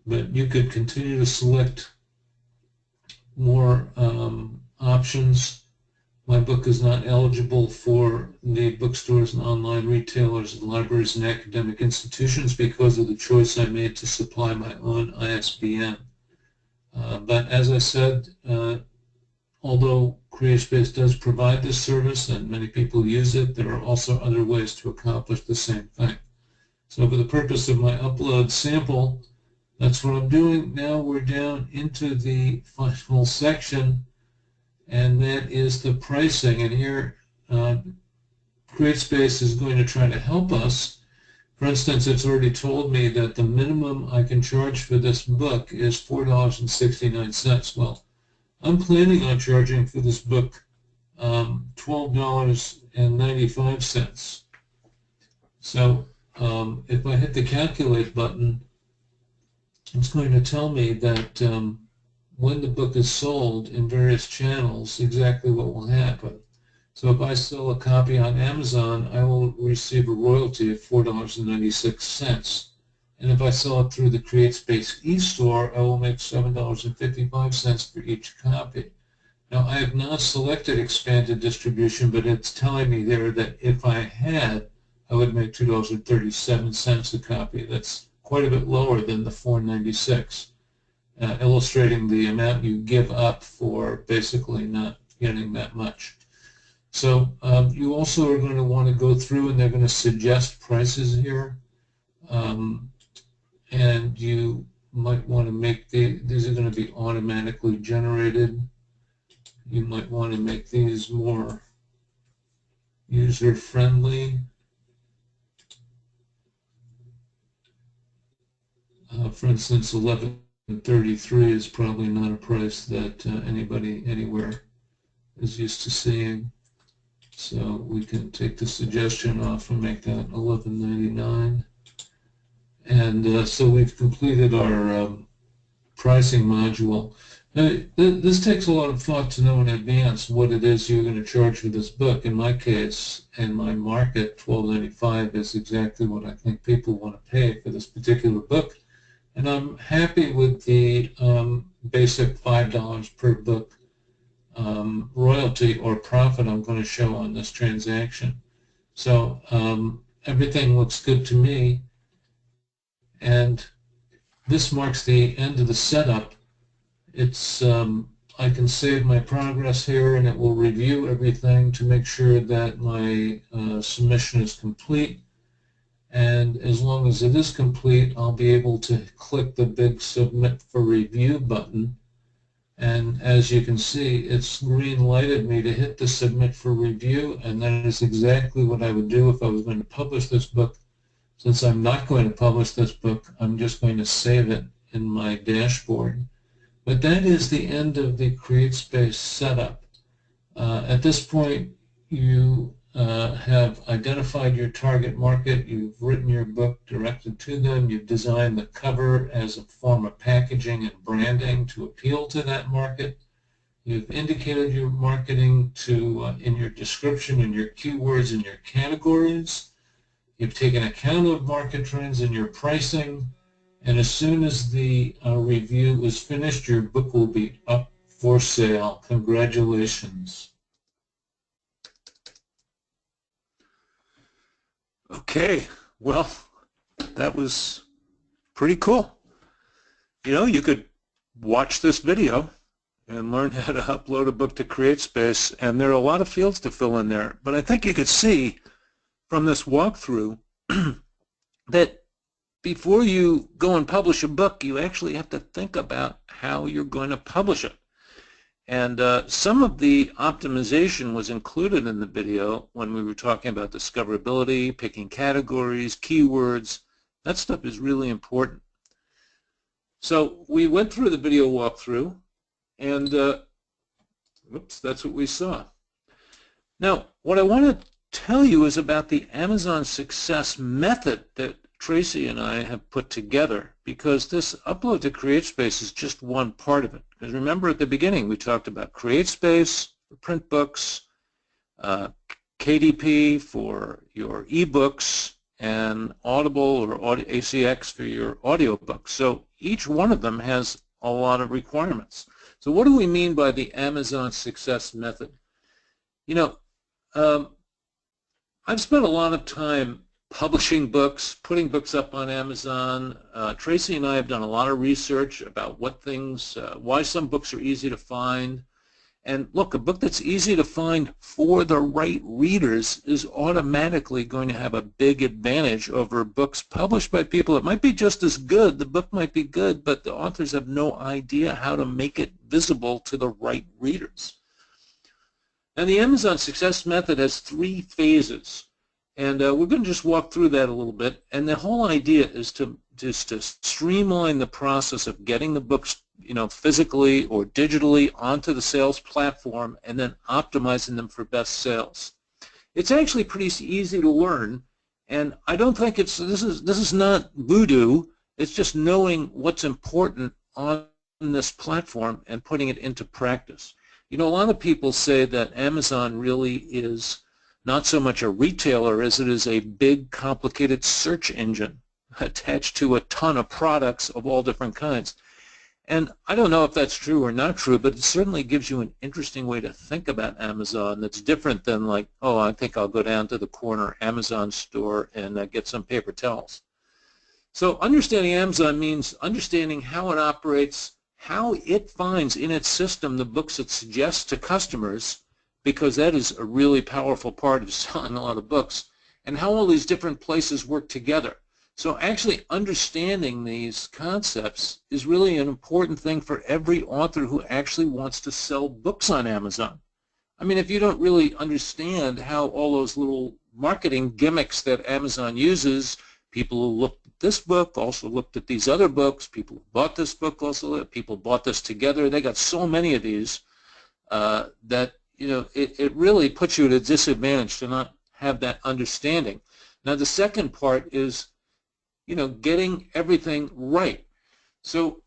But you could continue to select more options. My book is not eligible for the bookstores and online retailers, libraries, and academic institutions because of the choice I made to supply my own ISBN. But as I said, although CreateSpace does provide this service and many people use it, there are also other ways to accomplish the same thing. So for the purpose of my upload sample, that's what I'm doing. Now we're down into the final section, and that is the pricing. And here, CreateSpace is going to try to help us. For instance, it's already told me that the minimum I can charge for this book is $4.69. Well, I'm planning on charging for this book $12.95. So if I hit the calculate button, it's going to tell me that when the book is sold in various channels, exactly what will happen. So if I sell a copy on Amazon, I will receive a royalty of $4.96. And if I sell it through the CreateSpace e-store, I will make $7.55 for each copy. Now, I have not selected expanded distribution, but it's telling me there that if I had, I would make $2.37 a copy. That's quite a bit lower than the $4.96, illustrating the amount you give up for basically not getting that much. So you also are going to want to go through, and they're going to suggest prices here. And you might want to make these are going to be automatically generated. You might want to make these more user-friendly. For instance, 1133 is probably not a price that anybody anywhere is used to seeing. So we can take the suggestion off and make that 11.99. And so we've completed our pricing module. Now, this takes a lot of thought to know in advance what it is you're going to charge for this book. In my case, and my market, $12.95 is exactly what I think people want to pay for this particular book. And I'm happy with the basic $5 per book royalty or profit I'm going to show on this transaction. So everything looks good to me. And this marks the end of the setup. It's I can save my progress here, and it will review everything to make sure that my submission is complete. And as long as it is complete, I'll be able to click the big Submit for Review button. And as you can see, it's green-lighted me to hit the Submit for Review, and that is exactly what I would do if I was going to publish this book. Since I'm not going to publish this book, I'm just going to save it in my dashboard. But that is the end of the CreateSpace setup. At this point, you have identified your target market, you've written your book directed to them, you've designed the cover as a form of packaging and branding to appeal to that market. You've indicated your marketing to in your description and your keywords and your categories. You've taken account of market trends in your pricing, and as soon as the review is finished, your book will be up for sale. Congratulations. Okay, well, that was pretty cool. You know, you could watch this video and learn how to upload a book to CreateSpace, and there are a lot of fields to fill in there. But I think you could see from this walkthrough that before you go and publish a book, you actually have to think about how you're going to publish it. And some of the optimization was included in the video when we were talking about discoverability, picking categories, keywords. That stuff is really important. So we went through the video walkthrough, and oops, that's what we saw. Now, what I want to tell you is about the Amazon Success method that Tracy and I have put together, because this upload to CreateSpace is just one part of it. Because remember at the beginning we talked about CreateSpace for print books, KDP for your ebooks, and Audible or ACX for your audiobooks. So each one of them has a lot of requirements. So what do we mean by the Amazon Success method? You know, I've spent a lot of time publishing books, putting books up on Amazon. Tracy and I have done a lot of research about what things, why some books are easy to find. And look, a book that's easy to find for the right readers is automatically going to have a big advantage over books published by people that might be just as good. The book might be good, but the authors have no idea how to make it visible to the right readers. And the Amazon Success method has 3 phases. And we're going to just walk through that a little bit. And the whole idea is to streamline the process of getting the books, you know, physically or digitally onto the sales platform, and then optimizing them for best sales. It's actually pretty easy to learn, and I don't think this is not voodoo. It's just knowing what's important on this platform and putting it into practice. You know, a lot of people say that Amazon really is not so much a retailer as it is a big, complicated search engine attached to a ton of products of all different kinds. And I don't know if that's true or not true, but it certainly gives you an interesting way to think about Amazon that's different than like, oh, I think I'll go down to the corner Amazon store and get some paper towels. So understanding Amazon means understanding how it operates, how it finds in its system the books it suggests to customers, because that is a really powerful part of selling a lot of books, and how all these different places work together. So actually understanding these concepts is really an important thing for every author who actually wants to sell books on Amazon. I mean, if you don't really understand how all those little marketing gimmicks that Amazon uses, people who looked at this book also looked at these other books, people who bought this book also, people bought this together, they got so many of these that, you know, it really puts you at a disadvantage to not have that understanding. Now the second part is, you know, getting everything right. So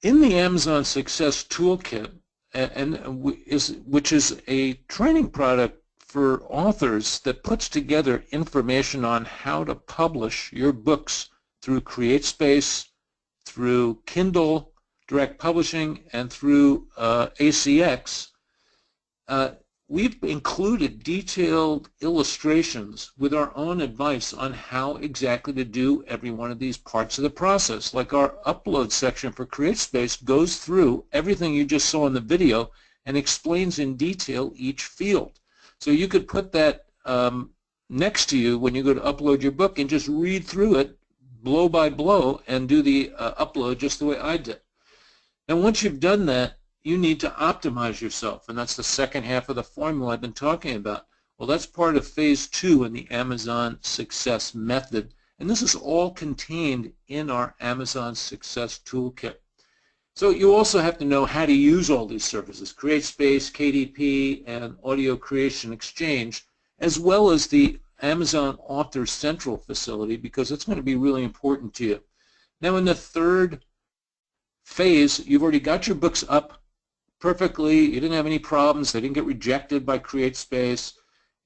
in the Amazon Success Toolkit, which is a training product for authors that puts together information on how to publish your books through CreateSpace, through Kindle Direct Publishing, and through ACX, we've included detailed illustrations with our own advice on how exactly to do every one of these parts of the process. Like our upload section for CreateSpace goes through everything you just saw in the video and explains in detail each field. So you could put that next to you when you go to upload your book and just read through it blow by blow and do the upload just the way I did. Now once you've done that, you need to optimize yourself, and that's the second half of the formula I've been talking about. Well, that's part of phase 2 in the Amazon Success Method, and this is all contained in our Amazon Success Toolkit. So you also have to know how to use all these services, CreateSpace, KDP, and Audio Creation Exchange, as well as the Amazon Author Central facility, because it's going to be really important to you. Now in the third phase, you've already got your books up perfectly, you didn't have any problems, they didn't get rejected by CreateSpace,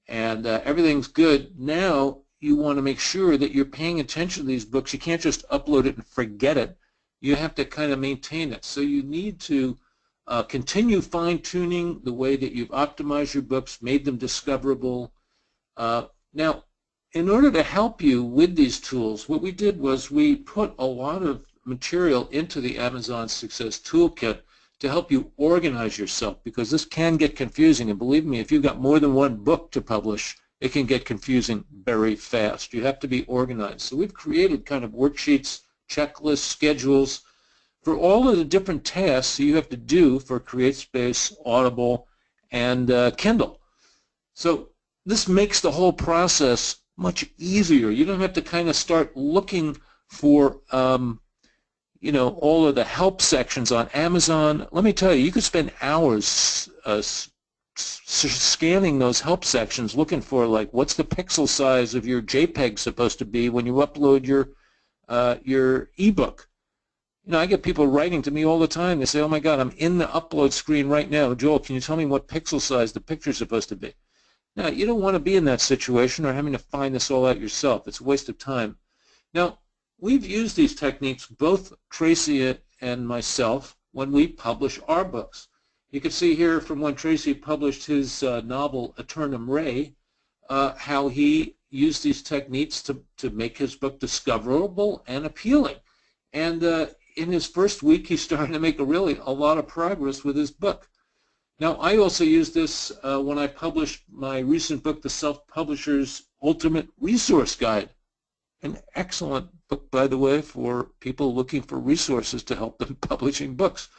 and everything's good. Now you want to make sure that you're paying attention to these books. You can't just upload it and forget it. You have to kind of maintain it. So you need to continue fine-tuning the way that you've optimized your books, made them discoverable. Now, in order to help you with these tools, what we did was we put a lot of material into the Amazon Success Toolkit to help you organize yourself, because this can get confusing, and believe me, if you've got more than one book to publish, it can get confusing very fast. You have to be organized. So we've created kind of worksheets, checklists, schedules for all of the different tasks you have to do for CreateSpace, Audible, and Kindle. So this makes the whole process much easier. You don't have to kind of start looking for you know, all of the help sections on Amazon. Let me tell you, you could spend hours scanning those help sections looking for, like, what's the pixel size of your JPEG supposed to be when you upload your ebook. You know, I get people writing to me all the time. They say, oh my God, I'm in the upload screen right now. Joel, can you tell me what pixel size the picture's supposed to be? Now, you don't want to be in that situation or having to find this all out yourself. It's a waste of time. Now, we've used these techniques, both Tracy and myself, when we publish our books. You can see here from when Tracy published his novel, Eternum Ray, how he used these techniques to make his book discoverable and appealing. And in his first week, he's starting to make a lot of progress with his book. Now, I also used this when I published my recent book, The Self-Publisher's Ultimate Resource Guide. An excellent book, by the way, for people looking for resources to help them publishing books.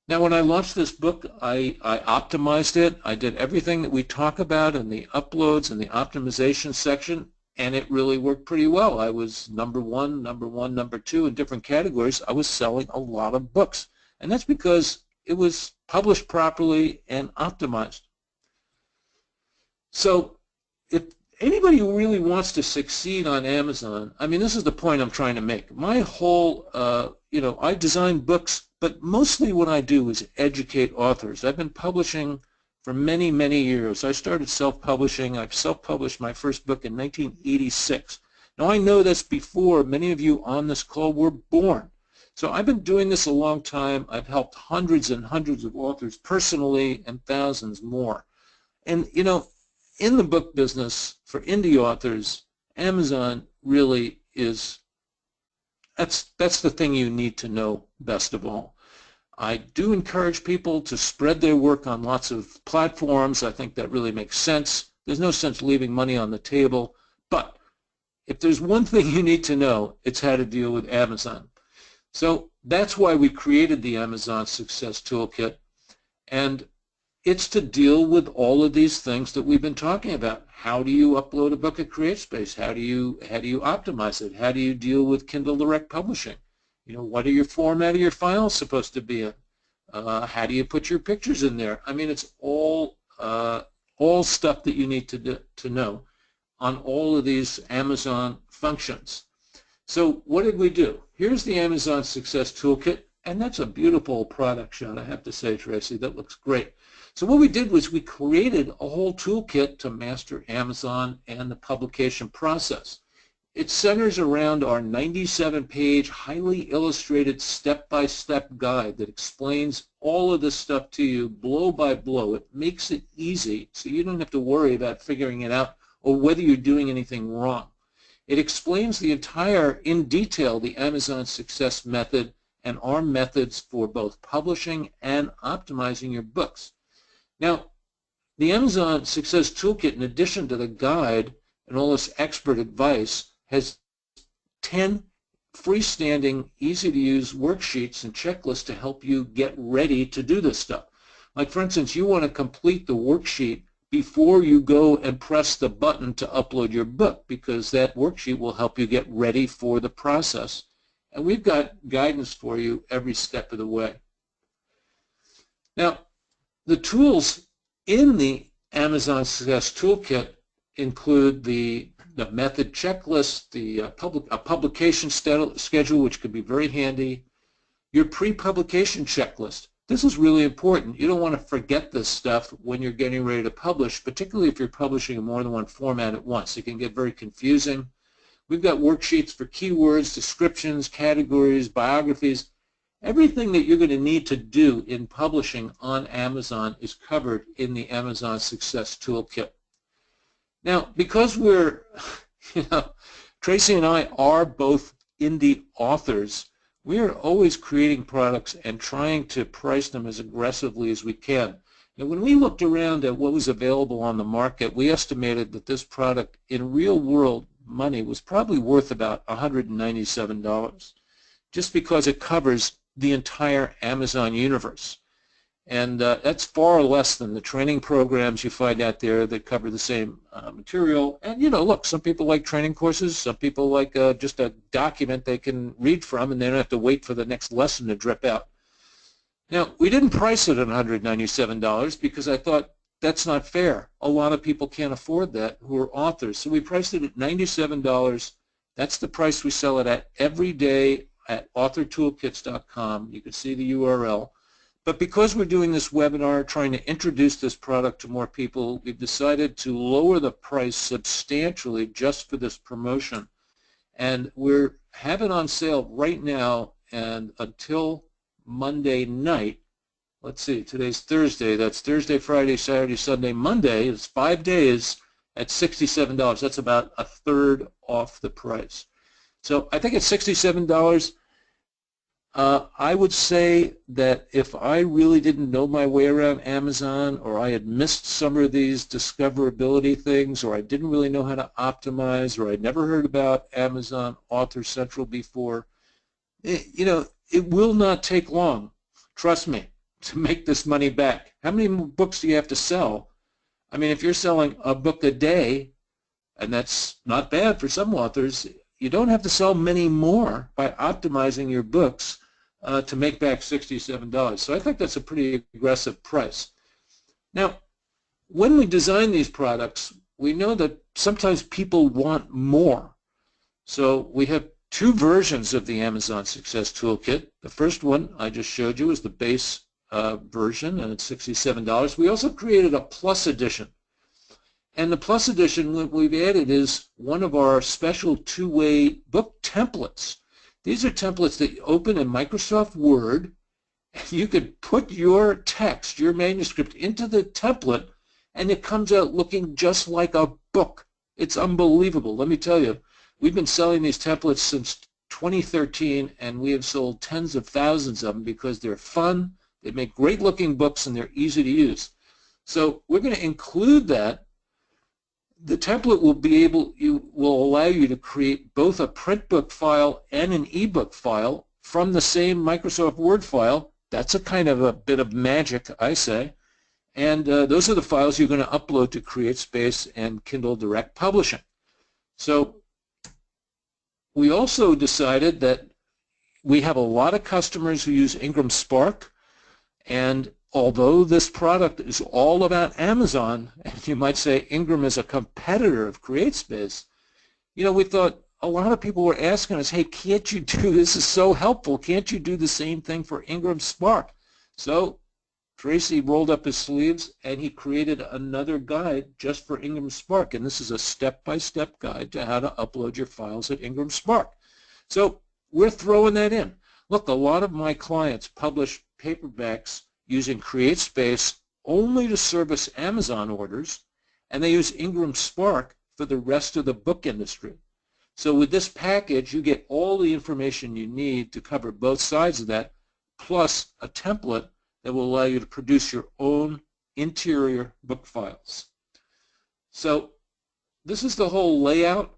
Now, when I launched this book, I optimized it. I did everything that we talk about in the uploads and the optimization section, and it really worked pretty well. I was number one, number two in different categories. I was selling a lot of books, and that's because it was published properly and optimized. So if anybody who really wants to succeed on Amazon, I mean, this is the point I'm trying to make. My whole, you know, I design books, but mostly what I do is educate authors. I've been publishing for many, many years. I started self-publishing. I've self-published my first book in 1986. Now, I know that's before many of you on this call were born. So I've been doing this a long time. I've helped hundreds and hundreds of authors personally and thousands more. And, you know, in the book business, for indie authors, Amazon really is, that's the thing you need to know best of all. I do encourage people to spread their work on lots of platforms. I think that really makes sense. There's no sense leaving money on the table. But if there's one thing you need to know, it's how to deal with Amazon. So that's why we created the Amazon Success Toolkit. And it's to deal with all of these things that we've been talking about. How do you upload a book at CreateSpace? How do you optimize it? How do you deal with Kindle Direct Publishing? You know, what are your format of your files supposed to be in? How do you put your pictures in there? I mean, it's all stuff that you need to know on all of these Amazon functions. So what did we do? Here's the Amazon Success Toolkit, And that's a beautiful product shot, I have to say, Tracy. That looks great. So what we did was we created a whole toolkit to master Amazon and the publication process. It centers around our 97-page, highly illustrated step-by-step guide that explains all of this stuff to you blow by blow. It makes it easy so you don't have to worry about figuring it out or whether you're doing anything wrong. It explains the entire, in detail, the Amazon Success Method and our methods for both publishing and optimizing your books. Now, the Amazon Success Toolkit, in addition to the guide and all this expert advice, has 10 freestanding, easy-to-use worksheets and checklists to help you get ready to do this stuff. Like, for instance, you want to complete the worksheet before you go and press the button to upload your book, because that worksheet will help you get ready for the process. And we've got guidance for you every step of the way. Now, the tools in the Amazon Success Toolkit include the method checklist, a publication schedule, which could be very handy, your pre-publication checklist. This is really important. You don't want to forget this stuff when you're getting ready to publish, particularly if you're publishing in more than one format at once. It can get very confusing. We've got worksheets for keywords, descriptions, categories, biographies. Everything that you're going to need to do in publishing on Amazon is covered in the Amazon Success Toolkit. Now, because we're, Tracy and I are both indie authors, we are always creating products and trying to price them as aggressively as we can. And when we looked around at what was available on the market, we estimated that this product in real world money was probably worth about $197, just because it covers the entire Amazon universe. And that's far less than the training programs you find out there that cover the same material. And, look, some people like training courses. Some people like just a document they can read from, and they don't have to wait for the next lesson to drip out. Now, we didn't price it at $197 because I thought that's not fair. A lot of people can't afford that who are authors. So we priced it at $97. That's the price we sell it at every day at authortoolkits.com. You can see the URL. But because we're doing this webinar, trying to introduce this product to more people, we've decided to lower the price substantially just for this promotion. And we're having on sale right now and until Monday night. Let's see, today's Thursday. That's Thursday, Friday, Saturday, Sunday, Monday. It's 5 days at $67. That's about a third off the price. So I think at $67, I would say that if I really didn't know my way around Amazon, or I had missed some of these discoverability things, or I didn't really know how to optimize, or I'd never heard about Amazon Author Central before, it will not take long, trust me, to make this money back. How many books do you have to sell? I mean, if you're selling a book a day, and that's not bad for some authors, you don't have to sell many more by optimizing your books to make back $67. So I think that's a pretty aggressive price. Now, when we design these products, we know that sometimes people want more. So we have two versions of the Amazon Success Toolkit. The first one I just showed you is the base version, and it's $67. We also created a Plus edition. And the Plus edition, what we've added is one of our special two-way book templates. These are templates that you open in Microsoft Word, and you could put your text, your manuscript, into the template, and it comes out looking just like a book. It's unbelievable. Let me tell you, we've been selling these templates since 2013, and we have sold tens of thousands of them because they're fun, they make great-looking books, and they're easy to use. So we're going to include that. The template will allow you to create both a print book file and an ebook file from the same Microsoft Word file. That's a kind of a bit of magic, I say. And those are the files you're going to upload to CreateSpace and Kindle Direct Publishing. So we also decided that we have a lot of customers who use Ingram Spark, and although this product is all about Amazon, and you might say Ingram is a competitor of CreateSpace, we thought, a lot of people were asking us, hey, can't you do, this is so helpful, can't you do the same thing for Ingram Spark? So Tracy rolled up his sleeves and he created another guide just for Ingram Spark. And this is a step-by-step guide to how to upload your files at Ingram Spark. So we're throwing that in. Look, a lot of my clients publish paperbacks using CreateSpace only to service Amazon orders, and they use Ingram Spark for the rest of the book industry. So with this package, you get all the information you need to cover both sides of that, plus a template that will allow you to produce your own interior book files. So this is the whole layout.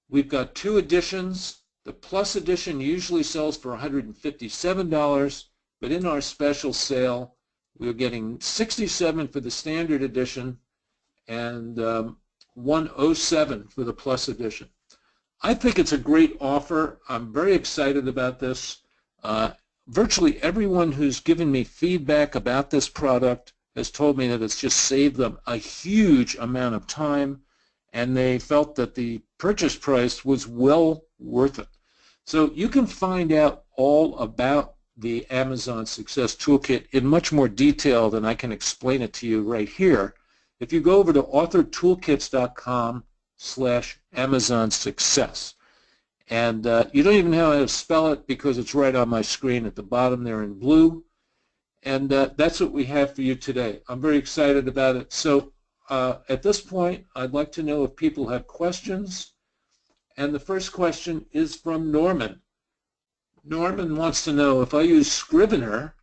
We've got 2 editions. The Plus edition usually sells for $157, but in our special sale, we're getting $67 for the standard edition and $107 for the Plus edition. I think it's a great offer. I'm very excited about this. Virtually everyone who's given me feedback about this product has told me that it's just saved them a huge amount of time, and they felt that the purchase price was well worth it. So you can find out all about the Amazon Success Toolkit in much more detail than I can explain it to you right here. If you go over to authortoolkits.com/Amazon Success. And you don't even know how to spell it because it's right on my screen at the bottom there in blue. And that's what we have for you today. I'm very excited about it. So at this point, I'd like to know if people have questions. And the first question is from Norman. Norman wants to know, if I use Scrivener,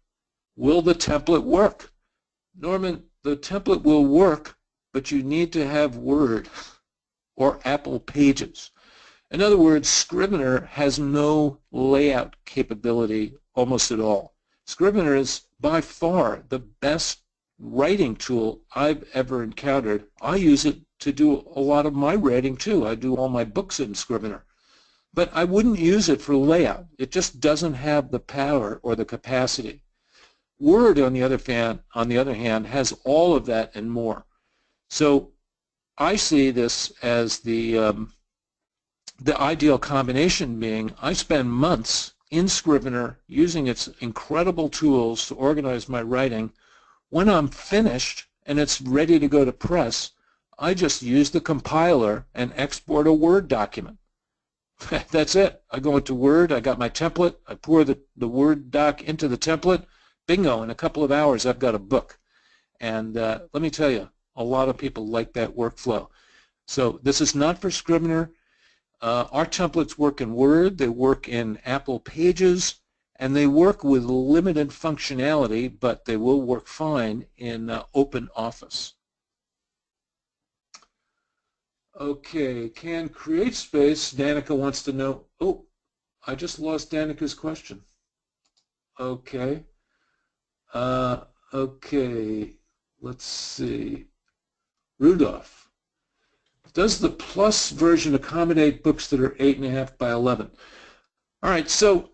will the template work? Norman, the template will work, but you need to have Word or Apple Pages. In other words, Scrivener has no layout capability almost at all. Scrivener is by far the best writing tool I've ever encountered. I use it to do a lot of my writing too. I do all my books in Scrivener. But I wouldn't use it for layout. It just doesn't have the power or the capacity. Word, on the other hand, has all of that and more. So I see this as the ideal combination being I spend months in Scrivener using its incredible tools to organize my writing. When I'm finished and it's ready to go to press, I just use the compiler and export a Word document. That's it. I go into Word, I got my template, I pour the Word doc into the template, bingo, in a couple of hours I've got a book. And let me tell you, a lot of people like that workflow. So this is not for Scrivener. Our templates work in Word, they work in Apple Pages, and they work with limited functionality, but they will work fine in OpenOffice. Okay, can CreateSpace, Danica wants to know, oh, I just lost Danica's question. Okay. Okay, let's see. Rudolph. Does the Plus version accommodate books that are 8.5 by 11? All right, so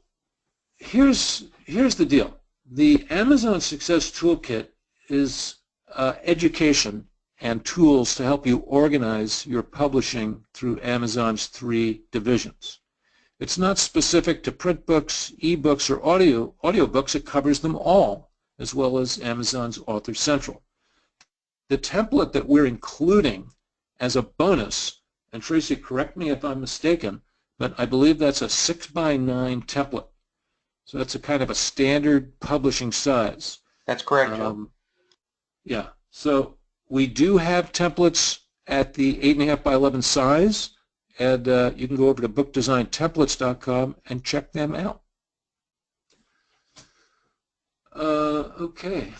here's the deal. The Amazon Success Toolkit is education and tools to help you organize your publishing through Amazon's 3 divisions. It's not specific to print books, e-books, or audiobooks. It covers them all, as well as Amazon's Author Central. The template that we're including as a bonus, and Tracy, correct me if I'm mistaken, but I believe that's a 6x9 template. So that's a kind of a standard publishing size. That's correct, Joe. Yeah, so we do have templates at the 8.5 by 11 size, and you can go over to bookdesigntemplates.com and check them out. Okay.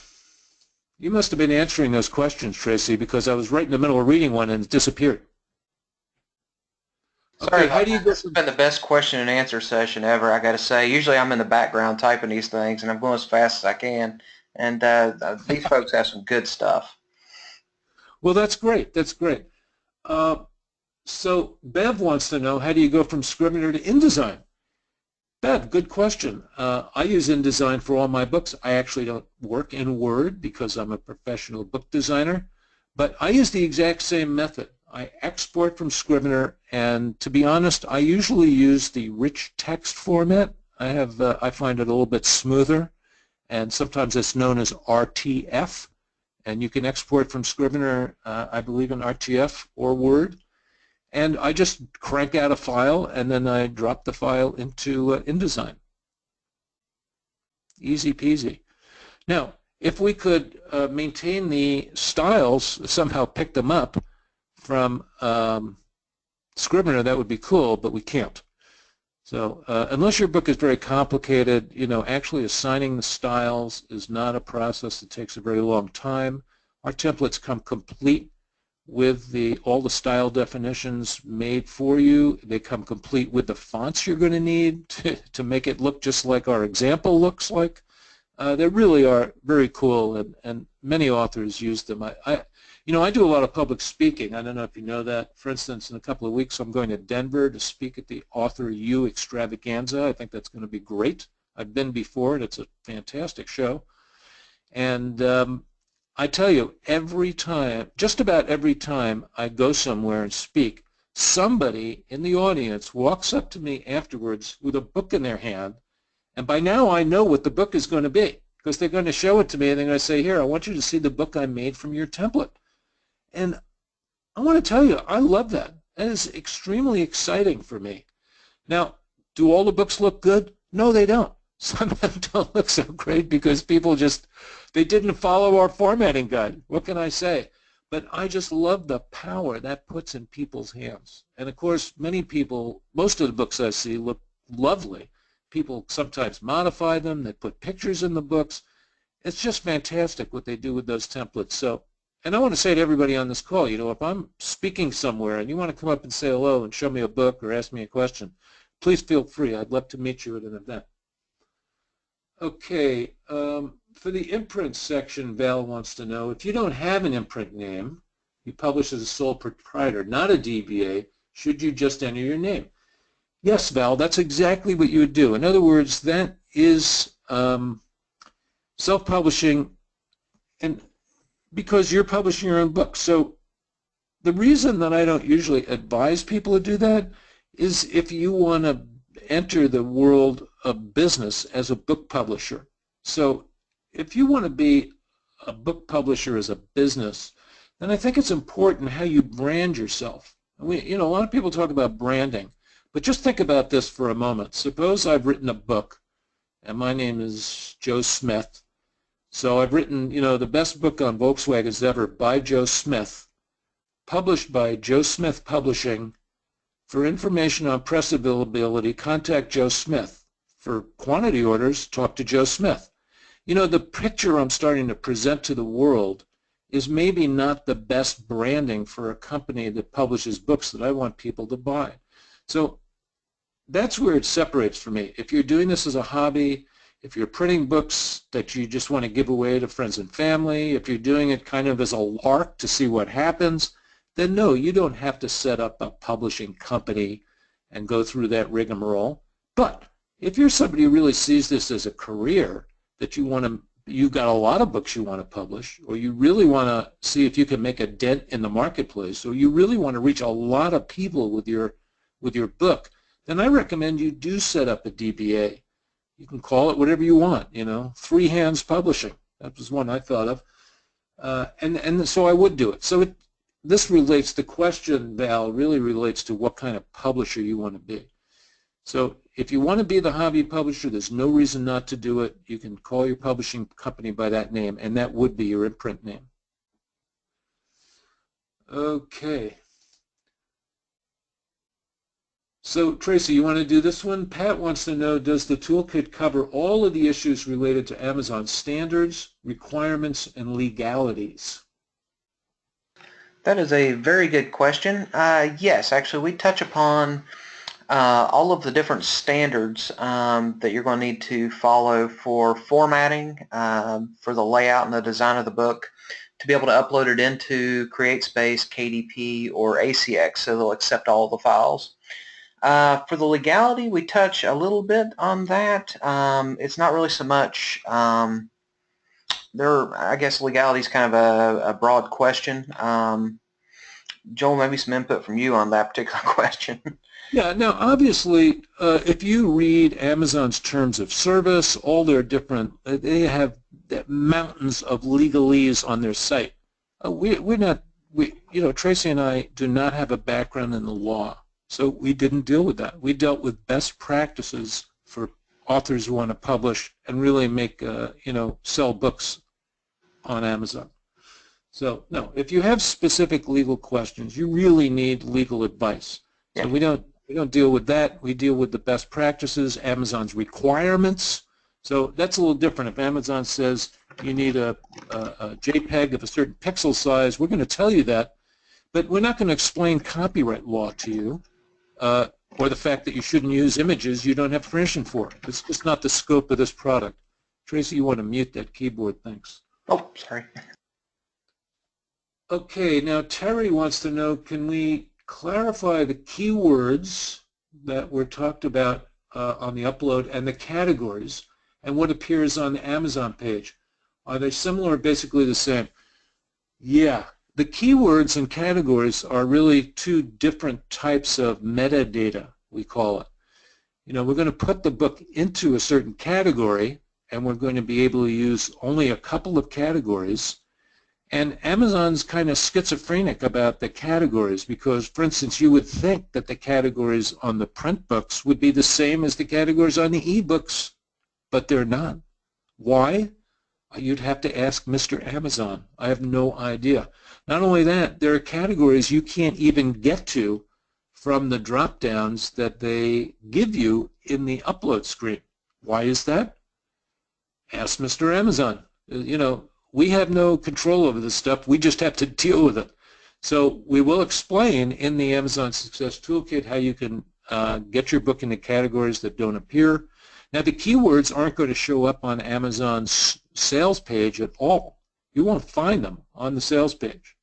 You must have been answering those questions, Tracy, because I was right in the middle of reading one and it disappeared. Sorry, Okay, how do you this has been the best question and answer session ever, I got to say. Usually I'm in the background typing these things, and I'm going as fast as I can. And these folks have some good stuff. Well, that's great. That's great. So Bev wants to know, how do you go from Scrivener to InDesign? Bev, good question. I use InDesign for all my books. I actually don't work in Word because I'm a professional book designer, but I use the exact same method. I export from Scrivener, and to be honest, I usually use the rich text format. I find it a little bit smoother, and sometimes it's known as RTF, and you can export from Scrivener, I believe, in RTF or Word, and I just crank out a file, and then I drop the file into InDesign. Easy peasy. Now, if we could maintain the styles, somehow pick them up from Scrivener, that would be cool, but we can't. So unless your book is very complicated, actually assigning the styles is not a process that takes a very long time. Our templates come complete with all the style definitions made for you. They come complete with the fonts you're going to need to make it look just like our example looks like. They really are very cool, and many authors use them. I do a lot of public speaking. I don't know if you know that. For instance, in a couple of weeks, I'm going to Denver to speak at the Author U Extravaganza. I think that's going to be great. I've been before, and it's a fantastic show. And I tell you, every time, just about every time I go somewhere and speak, somebody in the audience walks up to me afterwards with a book in their hand, and by now I know what the book is going to be, because they're going to show it to me, and they're going to say, here, I want you to see the book I made from your template. And I want to tell you, I love that. That is extremely exciting for me. Now, do all the books look good? No, they don't. Some of them don't look so great because people they didn't follow our formatting guide. What can I say? But I just love the power that puts in people's hands. And of course, many people, most of the books I see look lovely. People sometimes modify them. They put pictures in the books. It's just fantastic what they do with those templates. So, and I want to say to everybody on this call, if I'm speaking somewhere and you want to come up and say hello and show me a book or ask me a question, please feel free. I'd love to meet you at an event. Okay, for the imprint section, Val wants to know, if you don't have an imprint name, you publish as a sole proprietor, not a DBA, should you just enter your name? Yes, Val, that's exactly what you would do. In other words, that is self-publishing, and because you're publishing your own book. So the reason that I don't usually advise people to do that is if you want to enter the world of business as a book publisher. So if you want to be a book publisher as a business, then I think it's important how you brand yourself. A lot of people talk about branding, but just think about this for a moment. Suppose I've written a book, and my name is Joe Smith. So I've written, the best book on Volkswagens ever by Joe Smith, published by Joe Smith Publishing. For information on press availability, contact Joe Smith. For quantity orders, talk to Joe Smith. The picture I'm starting to present to the world is maybe not the best branding for a company that publishes books that I want people to buy. So that's where it separates for me. If you're doing this as a hobby, if you're printing books that you just want to give away to friends and family, if you're doing it kind of as a lark to see what happens, then no, you don't have to set up a publishing company and go through that rigmarole. But if you're somebody who really sees this as a career, that you've got a lot of books you want to publish, or you really want to see if you can make a dent in the marketplace, or you really want to reach a lot of people with your book, then I recommend you do set up a DBA. You can call it whatever you want, Three Hands Publishing. That was one I thought of. And so I would do it. So this relates, the question, Val, really relates to what kind of publisher you want to be. So if you want to be the hobby publisher, there's no reason not to do it. You can call your publishing company by that name, and that would be your imprint name. Okay. So Tracy, you want to do this one? Pat wants to know, does the toolkit cover all of the issues related to Amazon standards, requirements, and legalities? That is a very good question. Yes, actually we touch upon all of the different standards that you're going to need to follow for formatting, for the layout and the design of the book, to be able to upload it into CreateSpace, KDP, or ACX, so they'll accept all the files. For the legality, we touch a little bit on that. It's not really so much, I guess legality is kind of a broad question, Joel, maybe some input from you on that particular question. Yeah, now obviously, if you read Amazon's terms of service, all their different, they have mountains of legalese on their site. Tracy and I do not have a background in the law, so we didn't deal with that. We dealt with best practices for authors who want to publish and really make, sell books on Amazon. So, no, if you have specific legal questions, you really need legal advice. Yeah. So we don't deal with that. We deal with the best practices, Amazon's requirements. So that's a little different. If Amazon says you need a JPEG of a certain pixel size, we're going to tell you that, but we're not going to explain copyright law to you or the fact that you shouldn't use images you don't have permission for. It's just not the scope of this product. Tracy, you want to mute that keyboard, thanks. Oh, sorry. Okay, now Terry wants to know, can we clarify the keywords that were talked about on the upload and the categories and what appears on the Amazon page? Are they similar or basically the same? Yeah, the keywords and categories are really two different types of metadata, we call it. We're going to put the book into a certain category, and we're going to be able to use only a couple of categories. And Amazon's kind of schizophrenic about the categories because, for instance, you would think that the categories on the print books would be the same as the categories on the e-books, but they're not. Why? You'd have to ask Mr. Amazon. I have no idea. Not only that, there are categories you can't even get to from the drop-downs that they give you in the upload screen. Why is that? Ask Mr. Amazon. We have no control over this stuff. We just have to deal with it. So we will explain in the Amazon Success Toolkit how you can get your book into categories that don't appear. Now, the keywords aren't going to show up on Amazon's sales page at all. You won't find them on the sales page.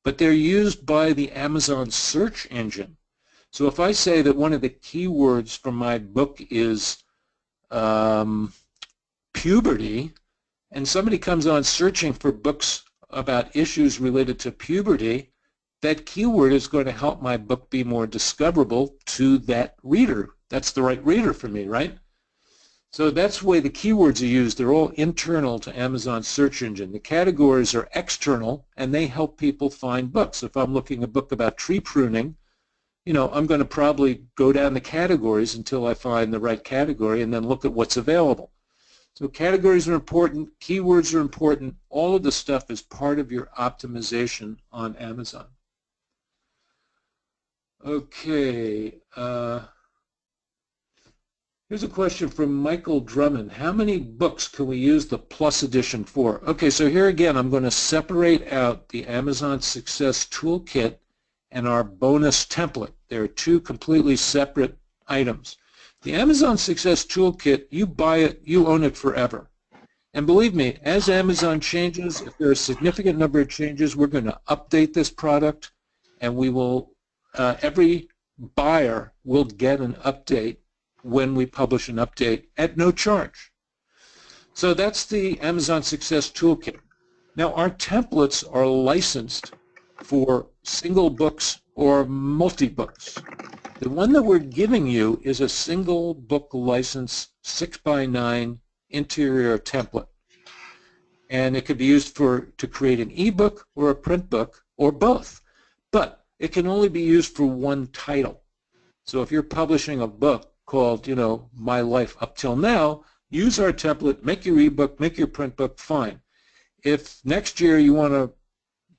But they're used by the Amazon search engine. So if I say that one of the keywords from my book is puberty, and somebody comes on searching for books about issues related to puberty, that keyword is going to help my book be more discoverable to that reader. That's the right reader for me, right? So that's the way the keywords are used. They're all internal to Amazon's search engine. The categories are external, and they help people find books. If I'm looking at a book about tree pruning, I'm going to probably go down the categories until I find the right category and then look at what's available. So categories are important, keywords are important, all of this stuff is part of your optimization on Amazon. Okay, here's a question from Michael Drummond. How many books can we use the Plus Edition for? Okay, so here again I'm going to separate out the Amazon Success Toolkit and our bonus template. They're two completely separate items. The Amazon Success Toolkit, you buy it, you own it forever. And believe me, as Amazon changes, if there are a significant number of changes, we're going to update this product, and we will, every buyer will get an update when we publish an update at no charge. So that's the Amazon Success Toolkit. Now, our templates are licensed for single books or multi-books. The one that we're giving you is a single book license 6x9 interior template. And it could be used to create an ebook or a print book or both. But it can only be used for one title. So if you're publishing a book called, My Life Up Till Now, use our template, make your ebook, make your print book, fine. If next year you want to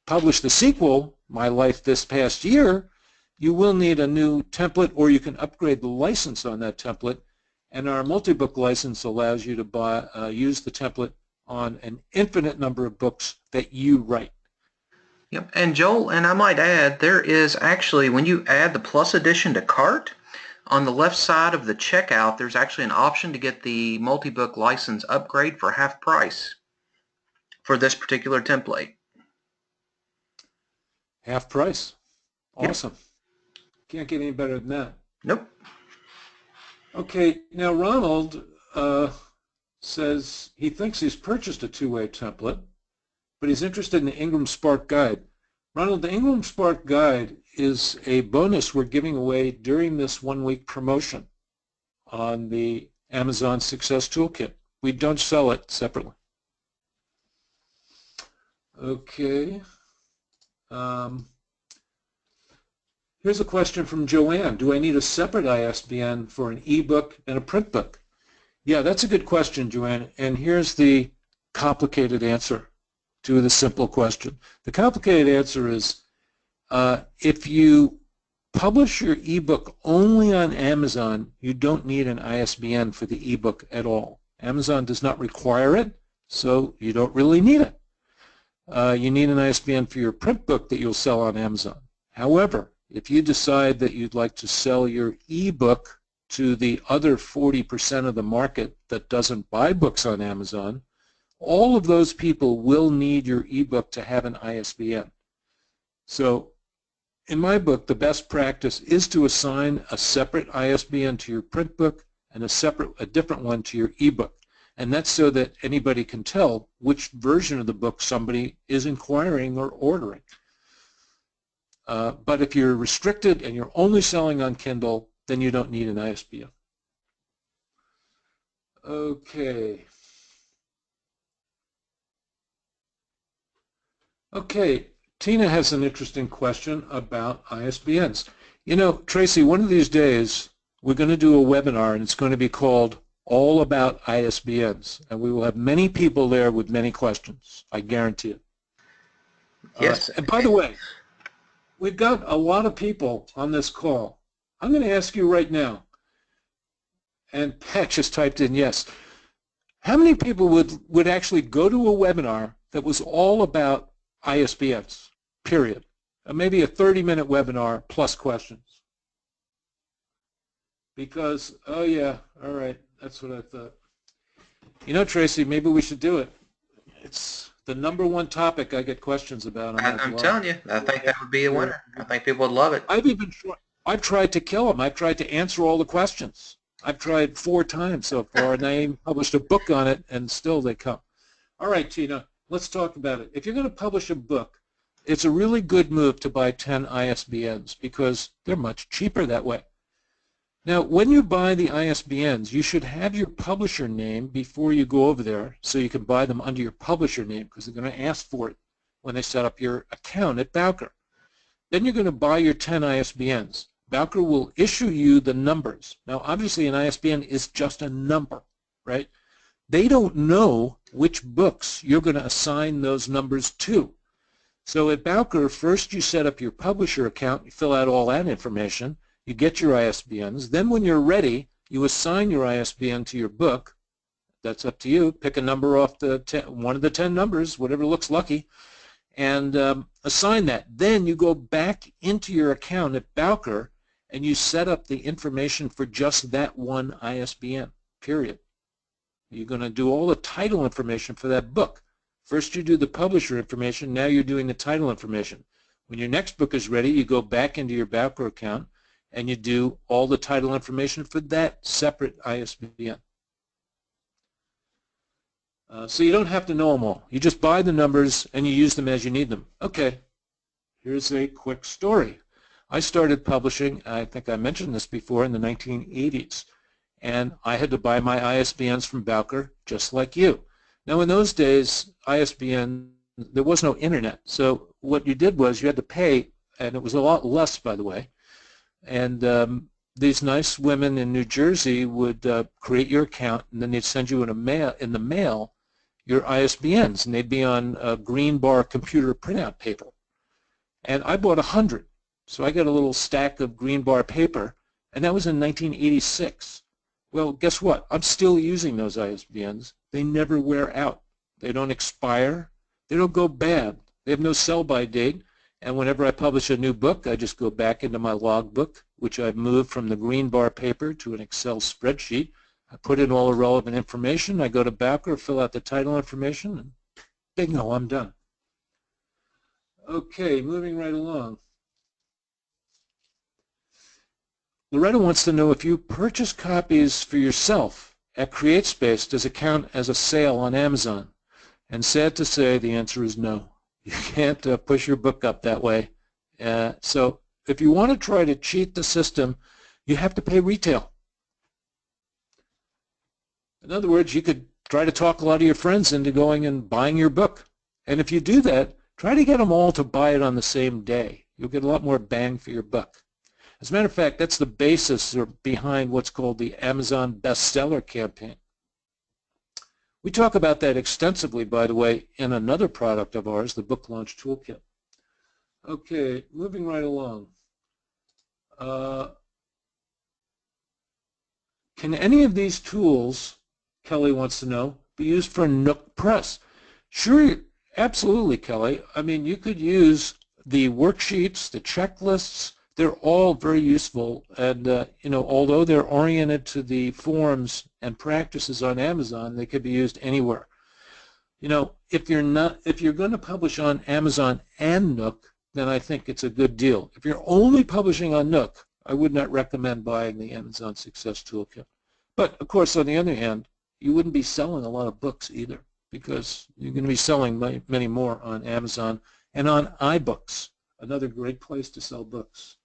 publish the sequel, My Life This Past Year, you will need a new template, or you can upgrade the license on that template, and our multi-book license allows you to use the template on an infinite number of books that you write. Yep, and Joel, and I might add, there is actually, when you add the Plus Edition to cart, on the left side of the checkout, there's actually an option to get the multi-book license upgrade for half price for this particular template. Half price. Awesome. Yep. Can't get any better than that. Nope. Okay, now Ronald says he thinks he's purchased a two-way template, but he's interested in the Ingram Spark Guide. Ronald, the Ingram Spark Guide is a bonus we're giving away during this one-week promotion on the Amazon Success Toolkit. We don't sell it separately. Okay. Here's a question from Joanne. Do I need a separate ISBN for an ebook and a print book? Yeah, that's a good question, Joanne. And here's the complicated answer to the simple question. The complicated answer is if you publish your ebook only on Amazon, you don't need an ISBN for the ebook at all. Amazon does not require it, so you don't really need it. You need an ISBN for your print book that you'll sell on Amazon. However, if you decide that you'd like to sell your ebook to the other 40% of the market that doesn't buy books on Amazon, all of those people will need your ebook to have an ISBN. So in my book, the best practice is to assign a separate ISBN to your print book and a different one to your ebook. And that's so that anybody can tell which version of the book somebody is inquiring or ordering. But if you're restricted and you're only selling on Kindle, then you don't need an ISBN. Okay. Okay, Tina has an interesting question about ISBNs. You know, Tracy, one of these days we're going to do a webinar and it's going to be called All About ISBNs, and we will have many people there with many questions. I guarantee it. Yes. And by the way, we've got a lot of people on this call. I'm going to ask you right now, and Pat just typed in yes. How many people would actually go to a webinar that was all about ISBNs, period? Maybe a 30-minute webinar plus questions. Because, oh yeah, all right, that's what I thought. You know, Tracy, maybe we should do it. It's the #1 topic I get questions about on that I'm blog. telling you, I think that would be a winner. I think people would love it. I've tried to kill them. I've tried to answer all the questions. I've tried 4 times so far, and I even published a book on it, and still they come. All right, Tina, let's talk about it. If you're going to publish a book, it's a really good move to buy 10 ISBNs because they're much cheaper that way. Now, when you buy the ISBNs, you should have your publisher name before you go over there so you can buy them under your publisher name because they're going to ask for it when they set up your account at Bowker. Then you're going to buy your 10 ISBNs. Bowker will issue you the numbers. Now, obviously, an ISBN is just a number, right? They don't know which books you're going to assign those numbers to. So at Bowker, first you set up your publisher account, you fill out all that information, you get your ISBNs. Then when you're ready, you assign your ISBN to your book. That's up to you. Pick a number off one of the 10 numbers, whatever looks lucky, and assign that. Then you go back into your account at Bowker and you set up the information for just that one ISBN, period. You're going to do all the title information for that book. First you do the publisher information, now you're doing the title information. When your next book is ready, you go back into your Bowker account and you do all the title information for that separate ISBN. So you don't have to know them all. You just buy the numbers and you use them as you need them. Okay, here's a quick story. I started publishing, I think I mentioned this before, in the 1980s. And I had to buy my ISBNs from Bowker just like you. Now in those days, ISBN, there was no internet. So what you did was you had to pay, and it was a lot less, by the way. And these nice women in New Jersey would create your account, and then they'd send you in the mail your ISBNs, and they'd be on a green bar computer printout paper. And I bought 100, so I got a little stack of green bar paper, and that was in 1986. Well, guess what? I'm still using those ISBNs. They never wear out. They don't expire. They don't go bad. They have no sell-by date. And whenever I publish a new book, I just go back into my logbook, which I've moved from the green bar paper to an Excel spreadsheet. I put in all the relevant information. I go to Bowker, fill out the title information, and bingo, I'm done. Okay, moving right along. Loretta wants to know if you purchase copies for yourself at CreateSpace, does it count as a sale on Amazon? And sad to say, the answer is no. You can't push your book up that way. So if you want to try to cheat the system, you have to pay retail. In other words, you could try to talk a lot of your friends into going and buying your book. And if you do that, try to get them all to buy it on the same day. You'll get a lot more bang for your buck. As a matter of fact, that's the basis behind what's called the Amazon bestseller campaign. We talk about that extensively, by the way, in another product of ours, the Book Launch Toolkit. Okay, moving right along. Can any of these tools, Kelly wants to know, be used for Nook Press? Sure, absolutely, Kelly. I mean, you could use the worksheets, the checklists. They're all very useful, and you know, although they're oriented to the forms and practices on Amazon, they could be used anywhere. You know, if you're going to publish on Amazon and Nook, then I think it's a good deal. If you're only publishing on Nook, I would not recommend buying the Amazon Success Toolkit. But of course, on the other hand, you wouldn't be selling a lot of books either, because you're going to be selling many more on Amazon and on iBooks, another great place to sell books.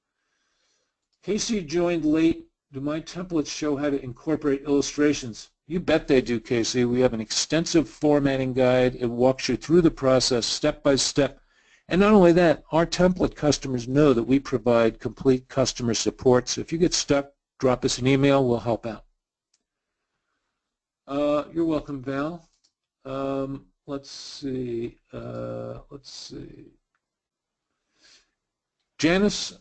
Casey joined late. Do my templates show how to incorporate illustrations? You bet they do, Casey. We have an extensive formatting guide. It walks you through the process step by step. And not only that, our template customers know that we provide complete customer support. So if you get stuck, drop us an email. We'll help out. You're welcome, Val. Let's see. Janice,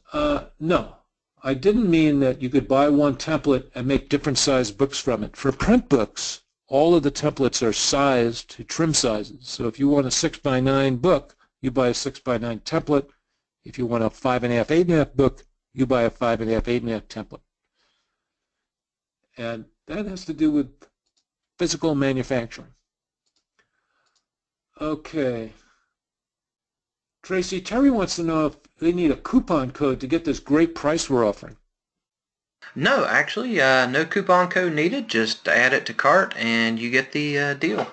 no. I didn't mean that you could buy one template and make different sized books from it. For print books, all of the templates are sized to trim sizes. So if you want a 6x9 book, you buy a 6x9 template. If you want a 5.5, 8.5 book, you buy a 5.5, 8.5 template. And that has to do with physical manufacturing. Okay. Tracy, Terry wants to know if they need a coupon code to get this great price we're offering. No, actually, no coupon code needed. Just add it to cart and you get the deal.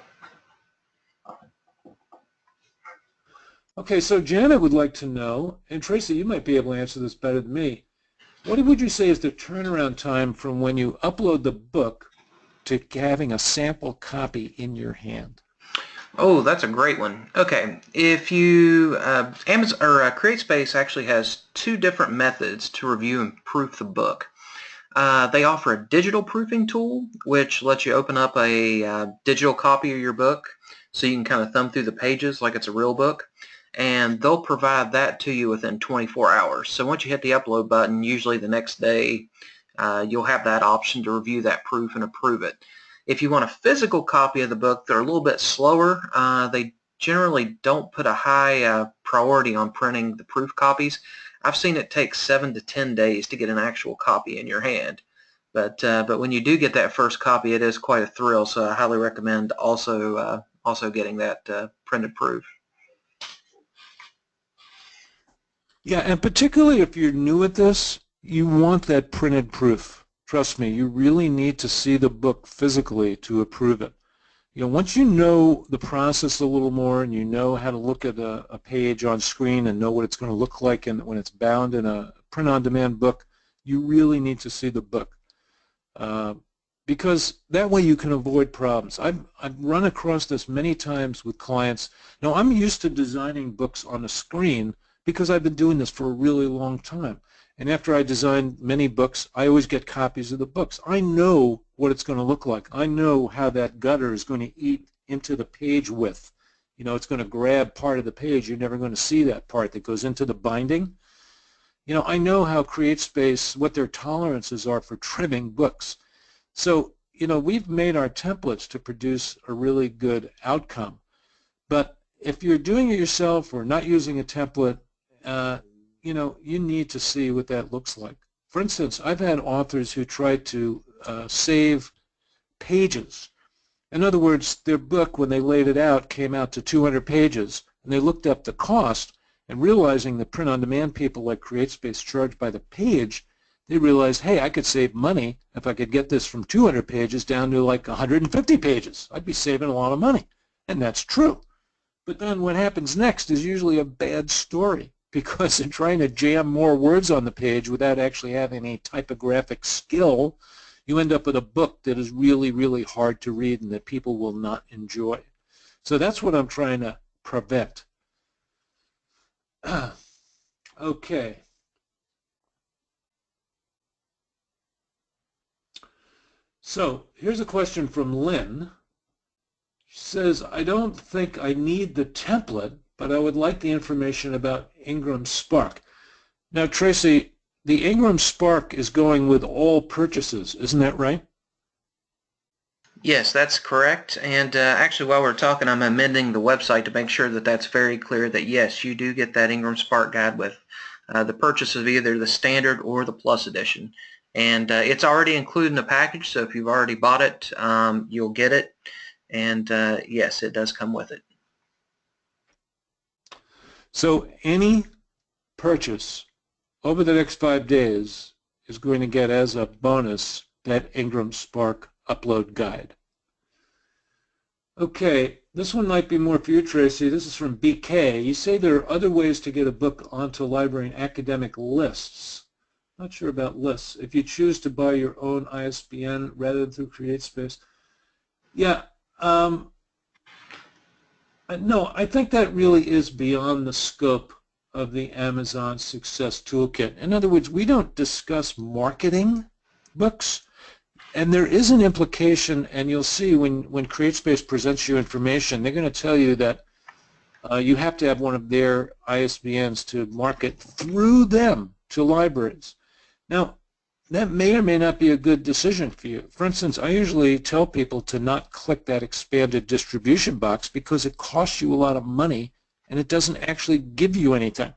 Okay, so Janet would like to know, and Tracy, you might be able to answer this better than me. What would you say is the turnaround time from when you upload the book to having a sample copy in your hand? Oh, that's a great one. Okay, if you Amazon or CreateSpace actually has two different methods to review and proof the book. They offer a digital proofing tool, which lets you open up a digital copy of your book, so you can kind of thumb through the pages like it's a real book, and they'll provide that to you within 24 hours. So once you hit the upload button, usually the next day, you'll have that option to review that proof and approve it. If you want a physical copy of the book, they're a little bit slower. They generally don't put a high priority on printing the proof copies. I've seen it take 7 to 10 days to get an actual copy in your hand. But when you do get that first copy, it is quite a thrill. So I highly recommend also getting that printed proof. Yeah, and particularly if you're new at this, you want that printed proof. Trust me, you really need to see the book physically to approve it. You know, once you know the process a little more and you know how to look at a page on screen and know what it's going to look like and when it's bound in a print-on-demand book, you really need to see the book. Because that way you can avoid problems. I've run across this many times with clients. Now, I'm used to designing books on a screen because I've been doing this for a really long time. And after I design many books, I always get copies of the books. I know what it's going to look like. I know how that gutter is going to eat into the page width. You know, it's going to grab part of the page. You're never going to see that part that goes into the binding. You know, I know how CreateSpace, what their tolerances are for trimming books. So, you know, we've made our templates to produce a really good outcome. But if you're doing it yourself or not using a template, you know, you need to see what that looks like. For instance, I've had authors who tried to save pages. In other words, their book, when they laid it out, came out to 200 pages, and they looked up the cost, and realizing that print-on-demand people like CreateSpace charge by the page, they realized, hey, I could save money if I could get this from 200 pages down to like 150 pages. I'd be saving a lot of money, and that's true. But then what happens next is usually a bad story because they're trying to jam more words on the page without actually having any typographic skill. You end up with a book that is really, really hard to read and that people will not enjoy. So that's what I'm trying to prevent. Okay. So here's a question from Lynn. She says, I don't think I need the template, but I would like the information about Ingram Spark. Now, Tracy, the Ingram Spark is going with all purchases, isn't that right? Yes, that's correct. And actually, while we're talking, I'm amending the website to make sure that that's very clear that yes, you do get that Ingram Spark guide with the purchase of either the standard or the plus edition. And it's already included in the package, so if you've already bought it, you'll get it. And yes, it does come with it. So any purchase over the next 5 days is going to get as a bonus that Ingram Spark upload guide. Okay, this one might be more for you, Tracy. This is from BK. You say there are other ways to get a book onto library and academic lists. Not sure about lists. If you choose to buy your own ISBN rather than through CreateSpace. Yeah, no, I think that really is beyond the scope of the Amazon Success Toolkit. In other words, we don't discuss marketing books. And there is an implication, and you'll see when CreateSpace presents you information, they're going to tell you that you have to have one of their ISBNs to market through them to libraries. Now, that may or may not be a good decision for you. For instance, I usually tell people to not click that expanded distribution box because it costs you a lot of money and it doesn't actually give you anything.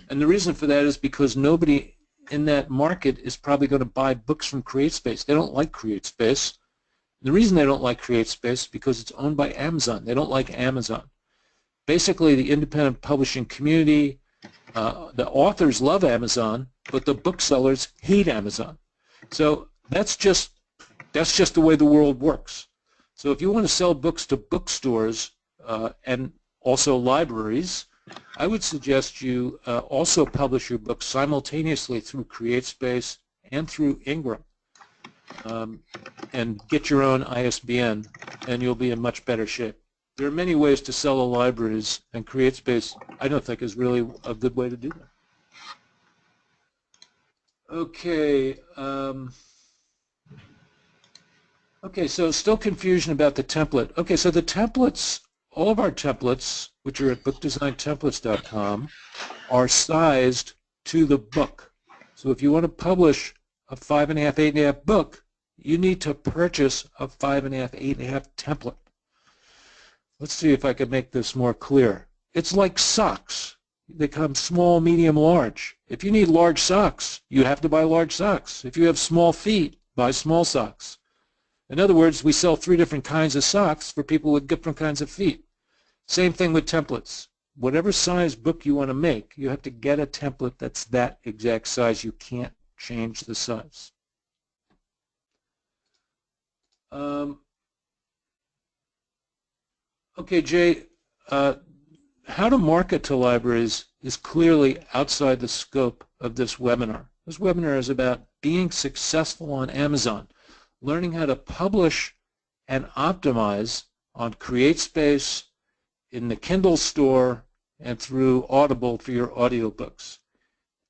And the reason for that is because nobody in that market is probably going to buy books from CreateSpace. They don't like CreateSpace. The reason they don't like CreateSpace is because it's owned by Amazon. They don't like Amazon. Basically, the independent publishing community, the authors love Amazon, but the booksellers hate Amazon. So that's just the way the world works. So if you want to sell books to bookstores and also libraries, I would suggest you also publish your book simultaneously through CreateSpace and through Ingram, and get your own ISBN, and you'll be in much better shape. There are many ways to sell to libraries, and CreateSpace, I don't think, is really a good way to do that. Okay. Okay, so still confusion about the template. Okay, so the templates, all of our templates, which are at bookdesigntemplates.com, are sized to the book. So if you want to publish a 5.5, 8.5 book, you need to purchase a 5.5, 8.5 template. Let's see if I can make this more clear. It's like socks. They come small, medium, large. If you need large socks, you have to buy large socks. If you have small feet, buy small socks. In other words, we sell 3 different kinds of socks for people with different kinds of feet. Same thing with templates. Whatever size book you want to make, you have to get a template that's that exact size. You can't change the size. Okay, Jay, how to market to libraries is clearly outside the scope of this webinar. This webinar is about being successful on Amazon, learning how to publish and optimize on CreateSpace, in the Kindle store, and through Audible for your audiobooks.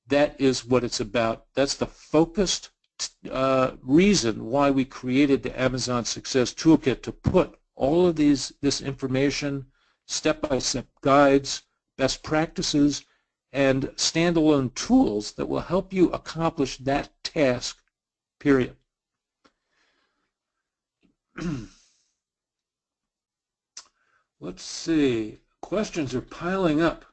That is what it's about. That's the focused reason why we created the Amazon Success Toolkit, to put all of this information, step-by-step guides, best practices, and standalone tools that will help you accomplish that task, period. Let's see. Questions are piling up.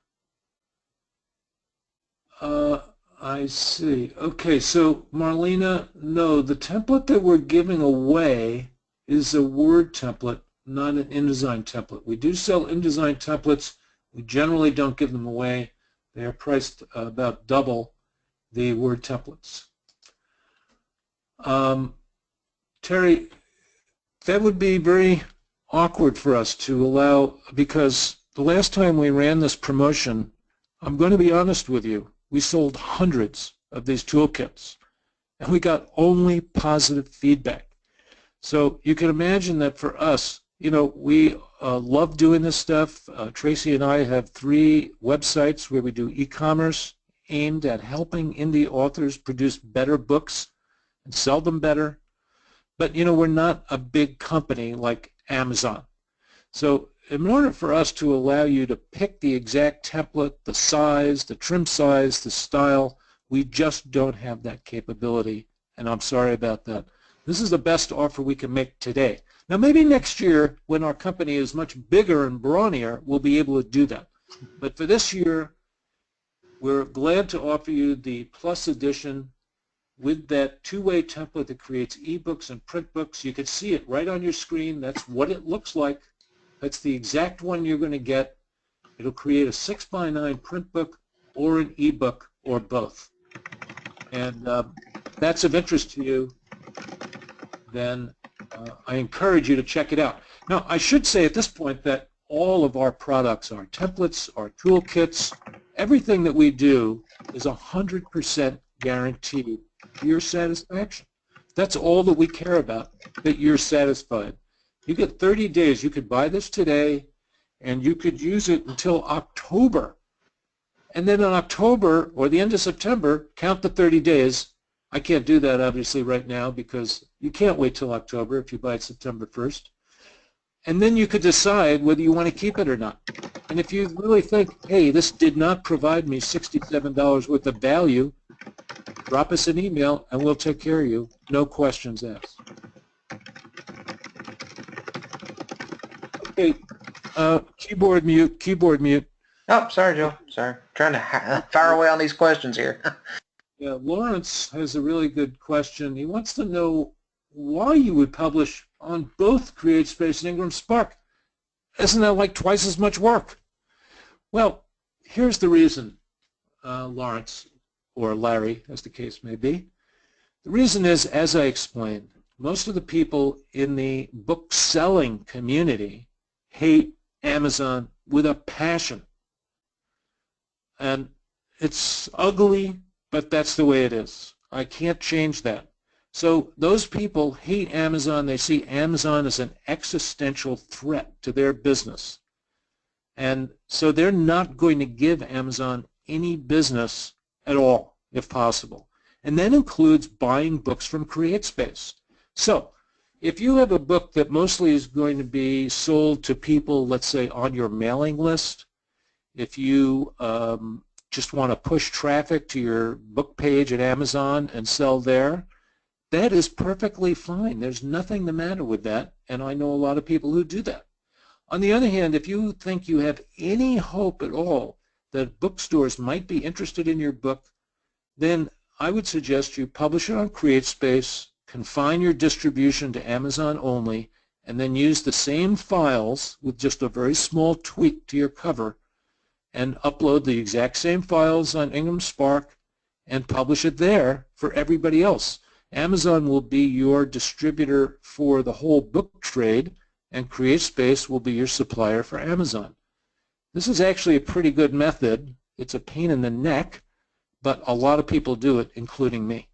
I see. Okay, so Marlena, no, the template that we're giving away is a Word template, not an InDesign template. We do sell InDesign templates. We generally don't give them away. They are priced about double the Word templates. Terry, that would be very awkward for us to allow, because the last time we ran this promotion, I'm going to be honest with you, we sold hundreds of these toolkits, and we got only positive feedback. So you can imagine that for us, you know, we love doing this stuff. Tracy and I have 3 websites where we do e-commerce aimed at helping indie authors produce better books and sell them better. But, you know, we're not a big company like Amazon. So in order for us to allow you to pick the exact template, the size, the trim size, the style, we just don't have that capability, and I'm sorry about that. This is the best offer we can make today. Now maybe next year, when our company is much bigger and brawnier, we'll be able to do that. But for this year, we're glad to offer you the Plus Edition with that 2-way template that creates ebooks and print books. You can see it right on your screen. That's what it looks like. That's the exact one you're going to get. It'll create a 6x9 print book or an ebook or both. And that's of interest to you, then I encourage you to check it out. Now, I should say at this point that all of our products, our templates, our toolkits, everything that we do is 100% guaranteed to your satisfaction. That's all that we care about, that you're satisfied. You get 30 days. You could buy this today, and you could use it until October. And then in October or the end of September, count the 30 days. I can't do that, obviously, right now because you can't wait till October if you buy it September 1st. And then you could decide whether you want to keep it or not. And if you really think, hey, this did not provide me $67 worth of value, drop us an email and we'll take care of you. No questions asked. Okay, keyboard mute, keyboard mute. Oh, sorry, Joe. Sorry. Trying to fire away on these questions here. Yeah, Lawrence has a really good question. He wants to know why you would publish on both CreateSpace and Ingram Spark. Isn't that like twice as much work? Well, here's the reason, Lawrence, or Larry, as the case may be. The reason is, as I explained, most of the people in the book selling community hate Amazon with a passion. And it's ugly, but that's the way it is. I can't change that. So those people hate Amazon. They see Amazon as an existential threat to their business. And so they're not going to give Amazon any business at all, if possible. And that includes buying books from CreateSpace. So if you have a book that mostly is going to be sold to people, let's say, on your mailing list, if you just want to push traffic to your book page at Amazon and sell there, that is perfectly fine. There's nothing the matter with that, and I know a lot of people who do that. On the other hand, if you think you have any hope at all that bookstores might be interested in your book, then I would suggest you publish it on CreateSpace, confine your distribution to Amazon only, and then use the same files with just a very small tweak to your cover and upload the exact same files on Ingram Spark and publish it there for everybody else. Amazon will be your distributor for the whole book trade, and CreateSpace will be your supplier for Amazon. This is actually a pretty good method. It's a pain in the neck, but a lot of people do it, including me.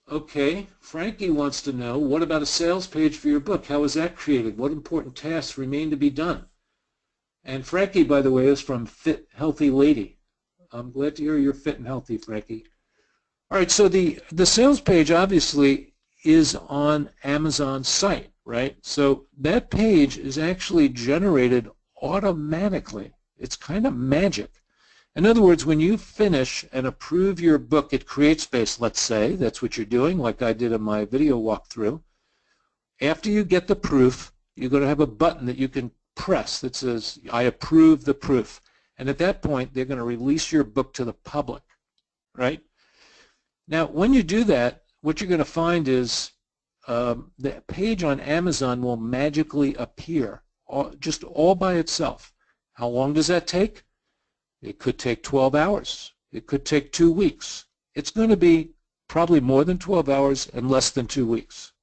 Okay, Frankie wants to know, what about a sales page for your book? How is that created? What important tasks remain to be done? And Frankie, by the way, is from Fit Healthy Lady. I'm glad to hear you're fit and healthy, Frankie. All right, so the sales page obviously is on Amazon's site, right? So that page is actually generated automatically. It's kind of magic. In other words, when you finish and approve your book at CreateSpace, let's say, that's what you're doing, like I did in my video walkthrough, after you get the proof, you're going to have a button that you can press that says, I approve the proof. And at that point, they're going to release your book to the public, right? Now, when you do that, what you're going to find is the page on Amazon will magically appear, just all by itself. How long does that take? It could take 12 hours. It could take 2 weeks. It's going to be probably more than 12 hours and less than 2 weeks.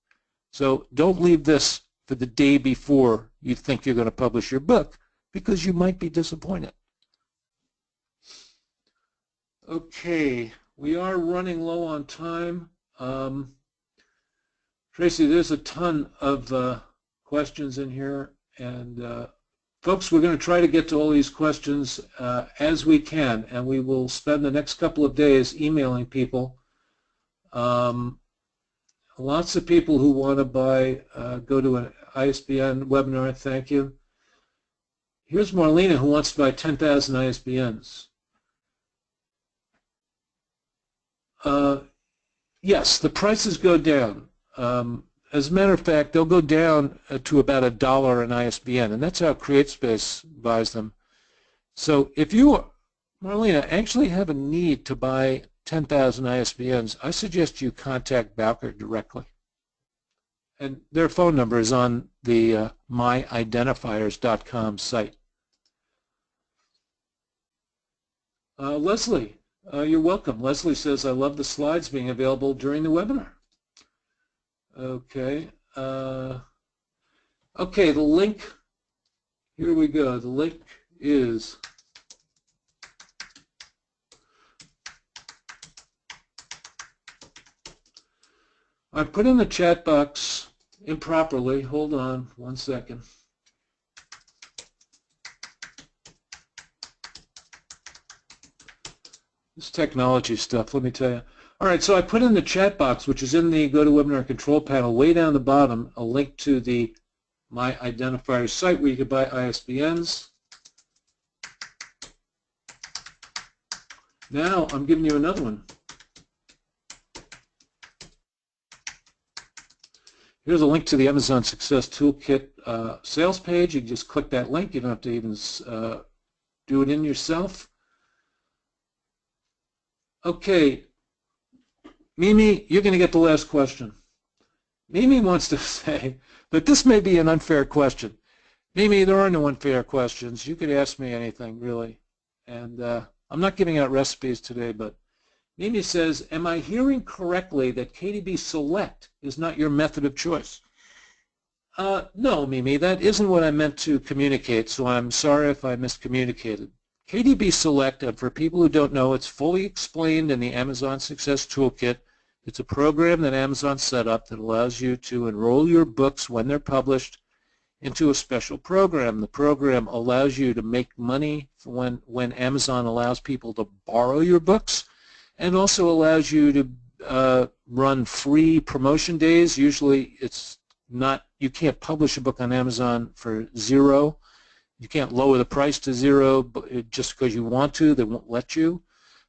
So don't leave this for the day before you think you're going to publish your book, because you might be disappointed. Okay, we are running low on time. Tracy, there's a ton of questions in here, and folks, we're going to try to get to all these questions as we can, and we will spend the next couple of days emailing people. Lots of people who want to buy, go to an ISBN webinar, thank you. Here's Marlena who wants to buy 10,000 ISBNs. Yes, the prices go down. As a matter of fact, they'll go down to about $1 an ISBN, and that's how CreateSpace buys them. So if you, Marlena, actually have a need to buy 10,000 ISBNs, I suggest you contact Bowker directly. And their phone number is on the myidentifiers.com site. Leslie, you're welcome. Leslie says, I love the slides being available during the webinar. Okay. Okay, the link, here we go. The link is I put in the chat box improperly. Hold on 1 second. This technology stuff, let me tell you. All right, so I put in the chat box, which is in the GoToWebinar control panel, way down the bottom, a link to the My Identifiers site where you can buy ISBNs. Now I'm giving you another one. Here's a link to the Amazon Success Toolkit sales page. You can just click that link. You don't have to even do it in yourself. Okay, Mimi, you're going to get the last question. Mimi wants to say that this may be an unfair question. Mimi, there are no unfair questions. You could ask me anything, really. And I'm not giving out recipes today, but Mimi says, am I hearing correctly that KDB Select is not your method of choice? No, Mimi, that isn't what I meant to communicate, so I'm sorry if I miscommunicated. KDB Select, and for people who don't know, it's fully explained in the Amazon Success Toolkit. It's a program that Amazon set up that allows you to enroll your books when they're published into a special program. The program allows you to make money when Amazon allows people to borrow your books, and also allows you to run free promotion days. Usually it's not, you can't publish a book on Amazon for $0. You can't lower the price to $0 just because you want to. They won't let you.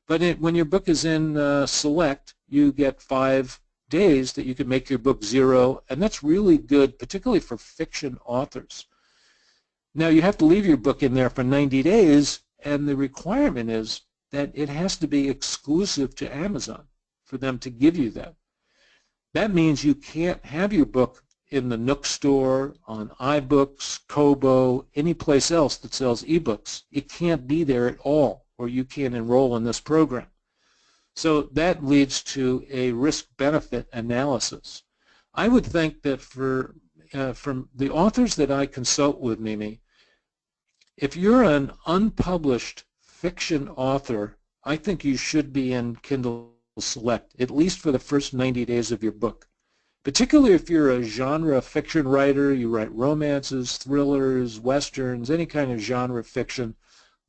But when your book is in Select, you get 5 days that you can make your book $0, and that's really good, particularly for fiction authors. Now, you have to leave your book in there for 90 days, and the requirement is that it has to be exclusive to Amazon for them to give you that. That means you can't have your book in the Nook store, on iBooks, Kobo, any place else that sells ebooks. It can't be there at all, or you can't enroll in this program. So that leads to a risk-benefit analysis. I would think that for from the authors that I consult with, Mimi, if you're an unpublished fiction author, I think you should be in Kindle Select, at least for the first 90 days of your book. Particularly if you're a genre fiction writer, you write romances, thrillers, westerns, any kind of genre fiction.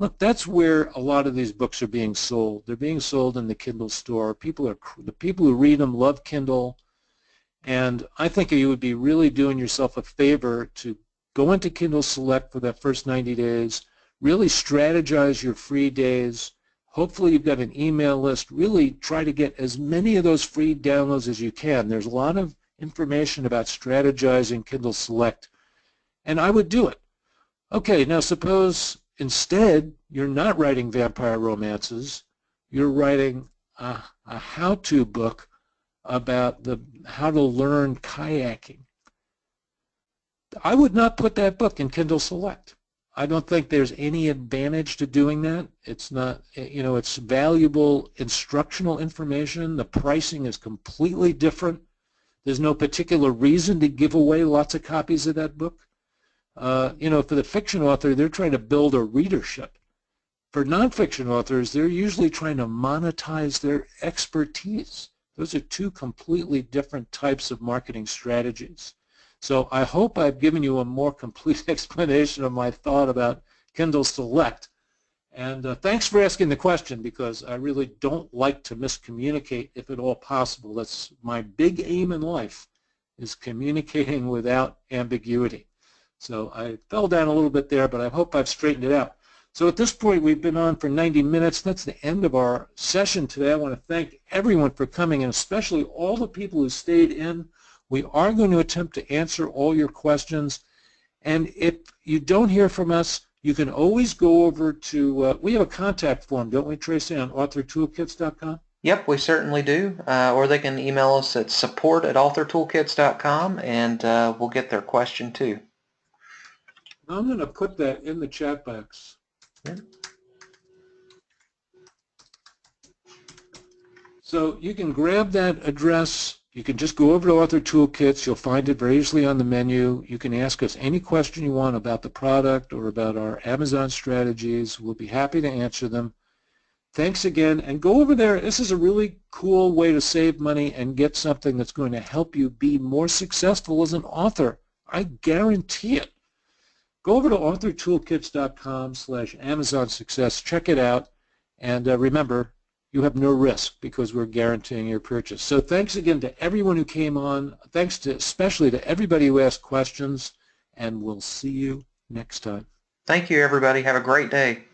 Look, that's where a lot of these books are being sold. They're being sold in the Kindle store. The people who read them love Kindle, and I think you would be really doing yourself a favor to go into Kindle Select for that first 90 days, really strategize your free days. Hopefully you've got an email list. Really try to get as many of those free downloads as you can. There's a lot of information about strategizing Kindle Select, and I would do it. Okay, now suppose instead you're not writing vampire romances, you're writing a how-to book about how to learn kayaking. I would not put that book in Kindle Select. I don't think there's any advantage to doing that. It's not, it's valuable instructional information. The pricing is completely different There's no particular reason to give away lots of copies of that book. You know, for the fiction author, they're trying to build a readership. For nonfiction authors, they're usually trying to monetize their expertise. Those are two completely different types of marketing strategies. So I hope I've given you a more complete explanation of my thought about Kindle Select. And thanks for asking the question, because I really don't like to miscommunicate if at all possible. That's my big aim in life, is communicating without ambiguity. So I fell down a little bit there, but I hope I've straightened it out. So at this point, we've been on for 90 minutes. That's the end of our session today. I want to thank everyone for coming, and especially all the people who stayed in. We are going to attempt to answer all your questions. And if you don't hear from us, you can always go over to, we have a contact form, don't we, Tracy, on authortoolkits.com? Yep, we certainly do. Or they can email us at support@authortoolkits.com, and we'll get their question too. I'm going to put that in the chat box. Yeah. So you can grab that address. You can just go over to Author Toolkits. You'll find it very easily on the menu. You can ask us any question you want about the product or about our Amazon strategies. We'll be happy to answer them. Thanks again, and go over there. This is a really cool way to save money and get something that's going to help you be more successful as an author. I guarantee it. Go over to authortoolkits.com/Amazon Success. Check it out, and remember, you have no risk because we're guaranteeing your purchase. So thanks again to everyone who came on. Thanks to especially to everybody who asked questions, and we'll see you next time. Thank you, everybody. Have a great day.